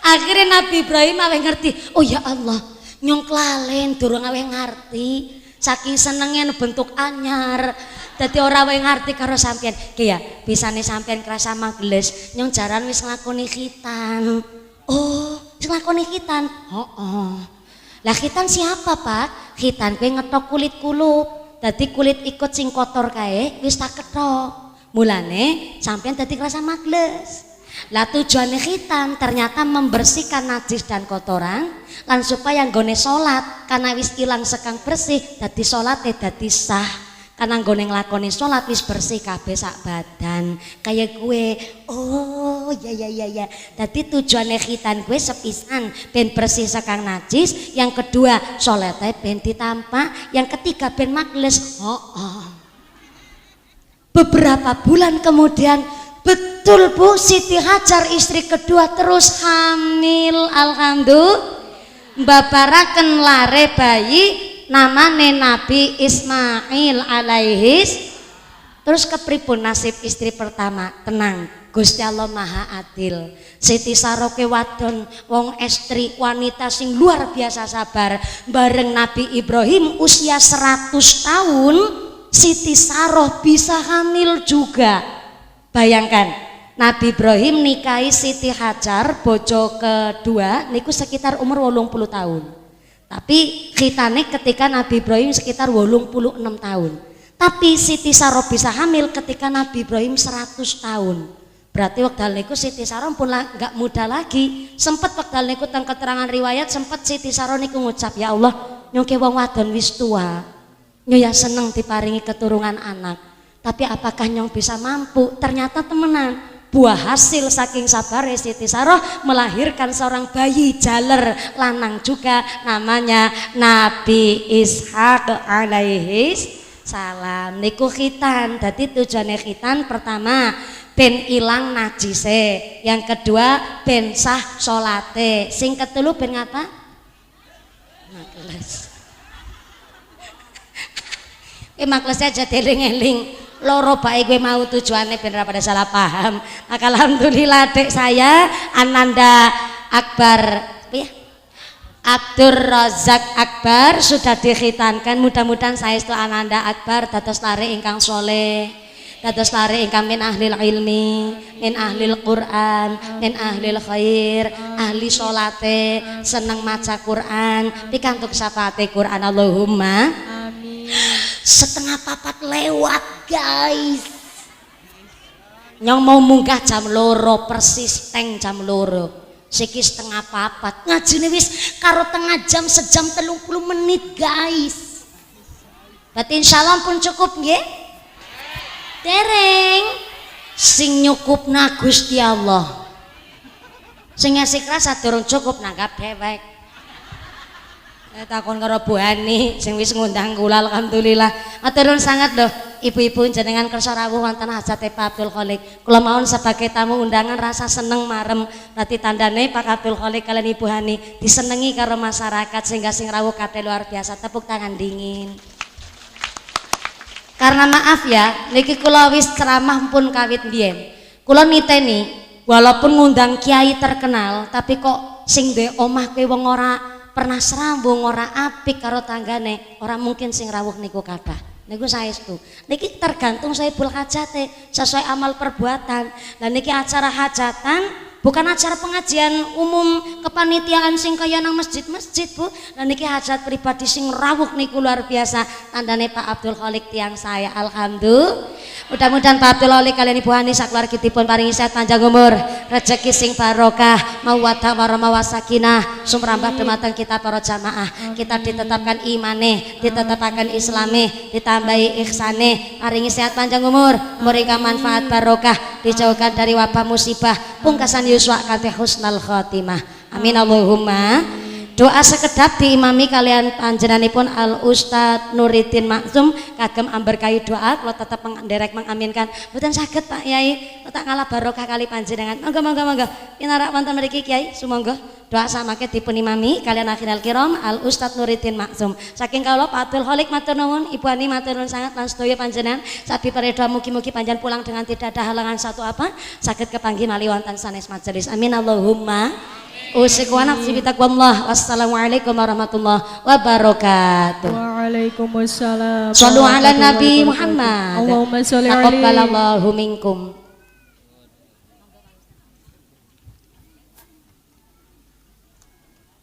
Speaker 1: Akhirnya Nabi Ibrahim awe ngerti, oh ya Allah, nyong klalen durung awe ngerti, saking senengnya bentuk anyar. Dadi ora wae ngerti karo sampean. Ki ya, bisane sampean kerasa magelis, nyong jaran wis nglakoni khitan. Oh, wis nglakoni khitan. Heeh. Lah khitan siapa, Pak? Khitan kowe ngetok kulit kulup. Dadi kulit ikut sing kotor kae wis tak ketok. Mulane sampean dadi kerasa magelis. Lah tujuane khitan ternyata membersihkan najis dan kotoran lan supaya nggone salat karena wis ilang sekang bersih dadi salate dadi sah. Karena nggone nglakoni salat wis bersih kabeh sak badan. Kayak gue, oh ya. Dadi tujuane khitan gue sepisan ben bersih sekang najis, yang kedua salate ben ditampa, yang ketiga ben magelis. Beberapa bulan kemudian betul Bu, Siti Hajar istri kedua terus hamil. Alhamdulillah. Mbabaraken lare bayi namane Nabi Ismail alaihis. Terus kepripun nasib istri pertama? Tenang, Gusti Allah Maha Adil. Siti Saroke wadon wong estri wanita sing luar biasa sabar. Bareng Nabi Ibrahim usia 100 tahun, Siti Saroh bisa hamil juga. Bayangkan, Nabi Ibrahim nikahi Siti Hajar bojo kedua niku sekitar umur 80 tahun. Tapi khitane ketika Nabi Ibrahim sekitar 86 tahun. Tapi Siti Saroh bisa hamil ketika Nabi Ibrahim 100 tahun. Berarti wekdal niku Siti Sarah pun enggak muda lagi. Sempat wekdal niku teng keterangan riwayat sempat Siti Sarah niku ngucap, ya Allah, nyongke wong wadon wis tua. Nyoya seneng diparingi keturunan anak. Tapi apakah nyong bisa mampu? Ternyata temenan. Buah hasil saking sabar Siti Sarah melahirkan seorang bayi jaler lanang juga namanya Nabi Ishak alaihi salam. Niku khitan. Dadi tujuane khitan pertama ben ilang najise, yang kedua ben sah salate, sing ketelu ben ngapa? Makles. Makles aja eling-eling. Loro bae gue mau tujuannya ben ora pada salah paham. Alhamdulillah dek saya Ananda Akbar ya? Abdur Razak Akbar sudah dikhitankan. Mudah-mudahan saya setelah Ananda Akbar dados lare ingkang soleh, dados lare ingkang min ahlil ilmi, min ahlil Quran, min ahlil khair, ahli salate, seneng maca Quran, pikantuk syafaate Quran. Allahumma
Speaker 2: Amin.
Speaker 1: Setengah 4 lewat guys, nyong mau munggah jam loro persis teng jam loro siki setengah 4 ngajine wis karo tengah jam, sejam 30 menit guys. Berarti insyaallah pun cukup nggih? Dereng sing nyukupna Gusti Allah, sing ngasih rasa durung cukup nanggap dewek. Takon karo Bu Hani sing wis ngundang kula alhamdulillah. Matur sangat lho ibu-ibu jenengan kersa rawuh wonten hajate Pak Abdul Khalik. Kula mawon sebagai tamu undangan rasa seneng marem. Dadi tandane Pak Abdul Khalik kalian Ibu Hani disenengi karo masyarakat sehingga sing rawuh kate luar biasa. Tepuk tangan dingin. Karena maaf ya, niki kula wis ceramah pun kawit mbiyen. Kula niteni walaupun ngundang kiai terkenal tapi kok sing duwe omah kuwi wong ora pernah serambung, ora apik karo tanggane, ora mungkin sing rawuh niku kathah. Niku saestu. Niki tergantung saibul hajate sesuai amal perbuatan. Dan niki acara hajatan bukan acara pengajian umum kepanitiaan sing kaya nang masjid-masjid Bu. Dan niki hajat pribadi sing rawuh niku luar biasa. Tandane Pak Abdul Khalik tiang saya. Alhamdulillah. Mudah-mudahan Pak Abdul Khalik kalian Ibu Hani sakeluargipun paringi sehat panjang umur, rezeki sing barokah, mawaddah warahmah wasakinah, sumrambah dumateng kita para jamaah. Kita ditetapkan imane, ditetapkan islame, ditambahi ihsane, paringi sehat panjang umur, memberikan manfaat barokah, dijauhkan dari wabah musibah, pungkasan yuswa kanthi husnul khotimah. Amin Allahumma. Doa sekedap diimami kalian panjenenganipun Al Ustadz Nuridin Maksum kagem amberkahi doa kalau tetap menderek mengaminkan mboten saged Pak Yai tak ngalah barokah kali panjenengan. Monggo pinarak wonten mriki Kiai sumangga doa samake dipun imami kalian akhirul kiram Al Ustadz Nuridin Maksum. Saking kawula Pak Abdul Khalik matur nuwun, Ibu Hani matur nuwun sangat lan sedaya panjenengan sabi paredha mugi-mugi panjenengan pulang dengan tidak ada halangan satu apa saged kepanggih malih wonten sanes majelis. Amin Allahumma. Usiku anak sibitaqwallah. Wassalamualaikum warahmatullahi wabarakatuh.
Speaker 2: Waalaikumsalam.
Speaker 1: Shallu ala Nabi Muhammad.
Speaker 2: Allahumma sholli alaihi.
Speaker 1: Taqabbalallahu minkum.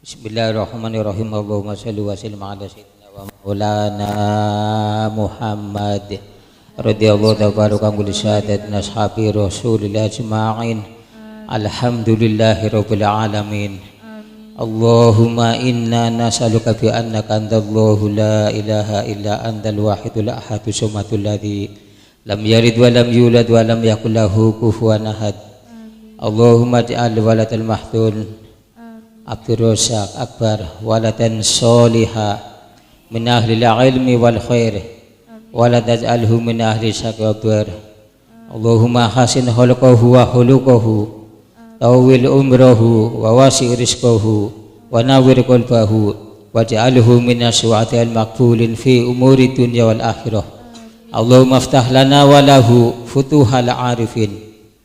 Speaker 3: Bismillahirrahmanirrahim. Allahumma shalli wa sallim ala sayyidina wa maulana Muhammad radhiyallahu ta'ala anhu li saadatina ashabi Rasulillah ajma'in. Alhamdulillahirabbil alamin. Allahumma inna nas'aluka bi annaka antallahu la ilaha illa antal wahidul ahadus samadul ladzi lam yalid wa lam yulad wa lam yakul lahu kufuwan ahad. Allahumma ij'al waladal mahdun Abdur Razak Akbar waladan sholiha min ahli ilmi wal khair wala taj'alhu min ahli syaqawar. Allahumma hasin khuluquhu wa khuluquhu tawil umrahu wa wasi' rizqahu wa nawwir qalbahu waj'alhu min aswatil maqbulin fi umuri dunya wal akhirah. Allahumma aftah lana wa lahu futuhal arifin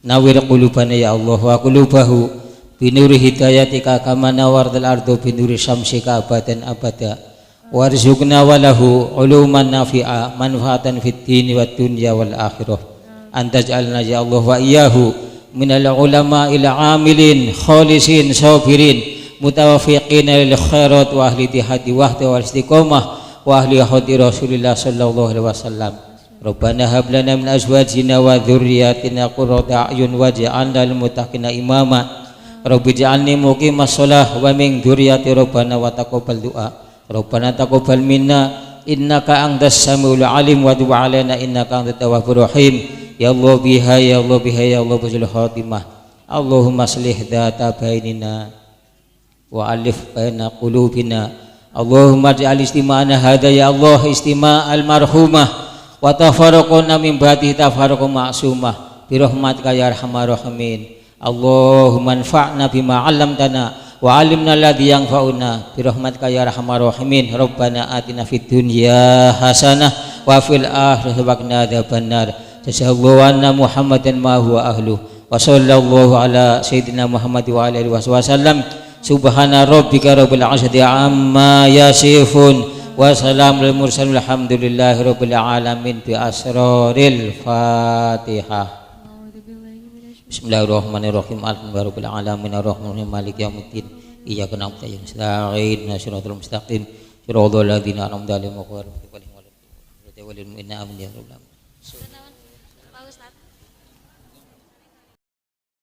Speaker 3: nawwir qulubana ya Allah wa qulubahu binuri hidayatika kama nawartal ardu binuri syamsika abadan abada warzuqna wa lahu uluman nafi'a manfaatan fid dini wad dunya wal akhirah. Antaj'alna ya Allah wa iyyahu minal ulama ila amilin khalisin sabirin mutawafiqina lil khairat wa ahli tihadi wahda wal istiqomah wa ahli hadi Rasulillah sallallahu alaihi wasallam. Rabbana hab lana min azwajina wa dzurriyyatina qurrata a'yun waj'alna lil muttaqina imama. Rabbi ij'alni muqimas shalah wa min dzurriyyati Rabbana wa taqabbal du'a. Rabbana taqabbal minna innaka antas samiul alim wa tub 'alaina innaka antat tawwabur rahim. Ya Allah biha ya Allah biha ya Allah bisul khatimah. Allahumma aslih dzata bainina wa alif baina qulubina. Allahumma ij'al istima'ana hadza ya Allah istima'al marhumah wa tafarraqna min ba'di tafarruqan ma'sumah bi rahmatika ya arhamar rahimin. Allahumma anfa'na bima 'allamtana wa 'allimna alladhi yanfa'una bi rahmatika ya arhamar rahimin. Rabbana atina fid dunya hasanah wa fil akhirati wa qina adzabannar. Jazakallahu anna Muhammadan ma huwa ahlu wa sallallahu ala sayyidina Muhammad wa alihi wasallam. Subhana rabbika rabbil 'izzati amma yasifun wa salamul mursalin alhamdulillahi rabbil alamin bi asraril Fatihah. Bismillahirrahmanirrahim. Alhamdulillahirabbil alamin arrahmanirrahim maliki yaumiddin. Iyyaka na'budu wa iyyaka nasta'in ihdinas mustaqim siratal ladzina an'amta 'alaihim ghairil maghdubi 'alaihim waladdallin.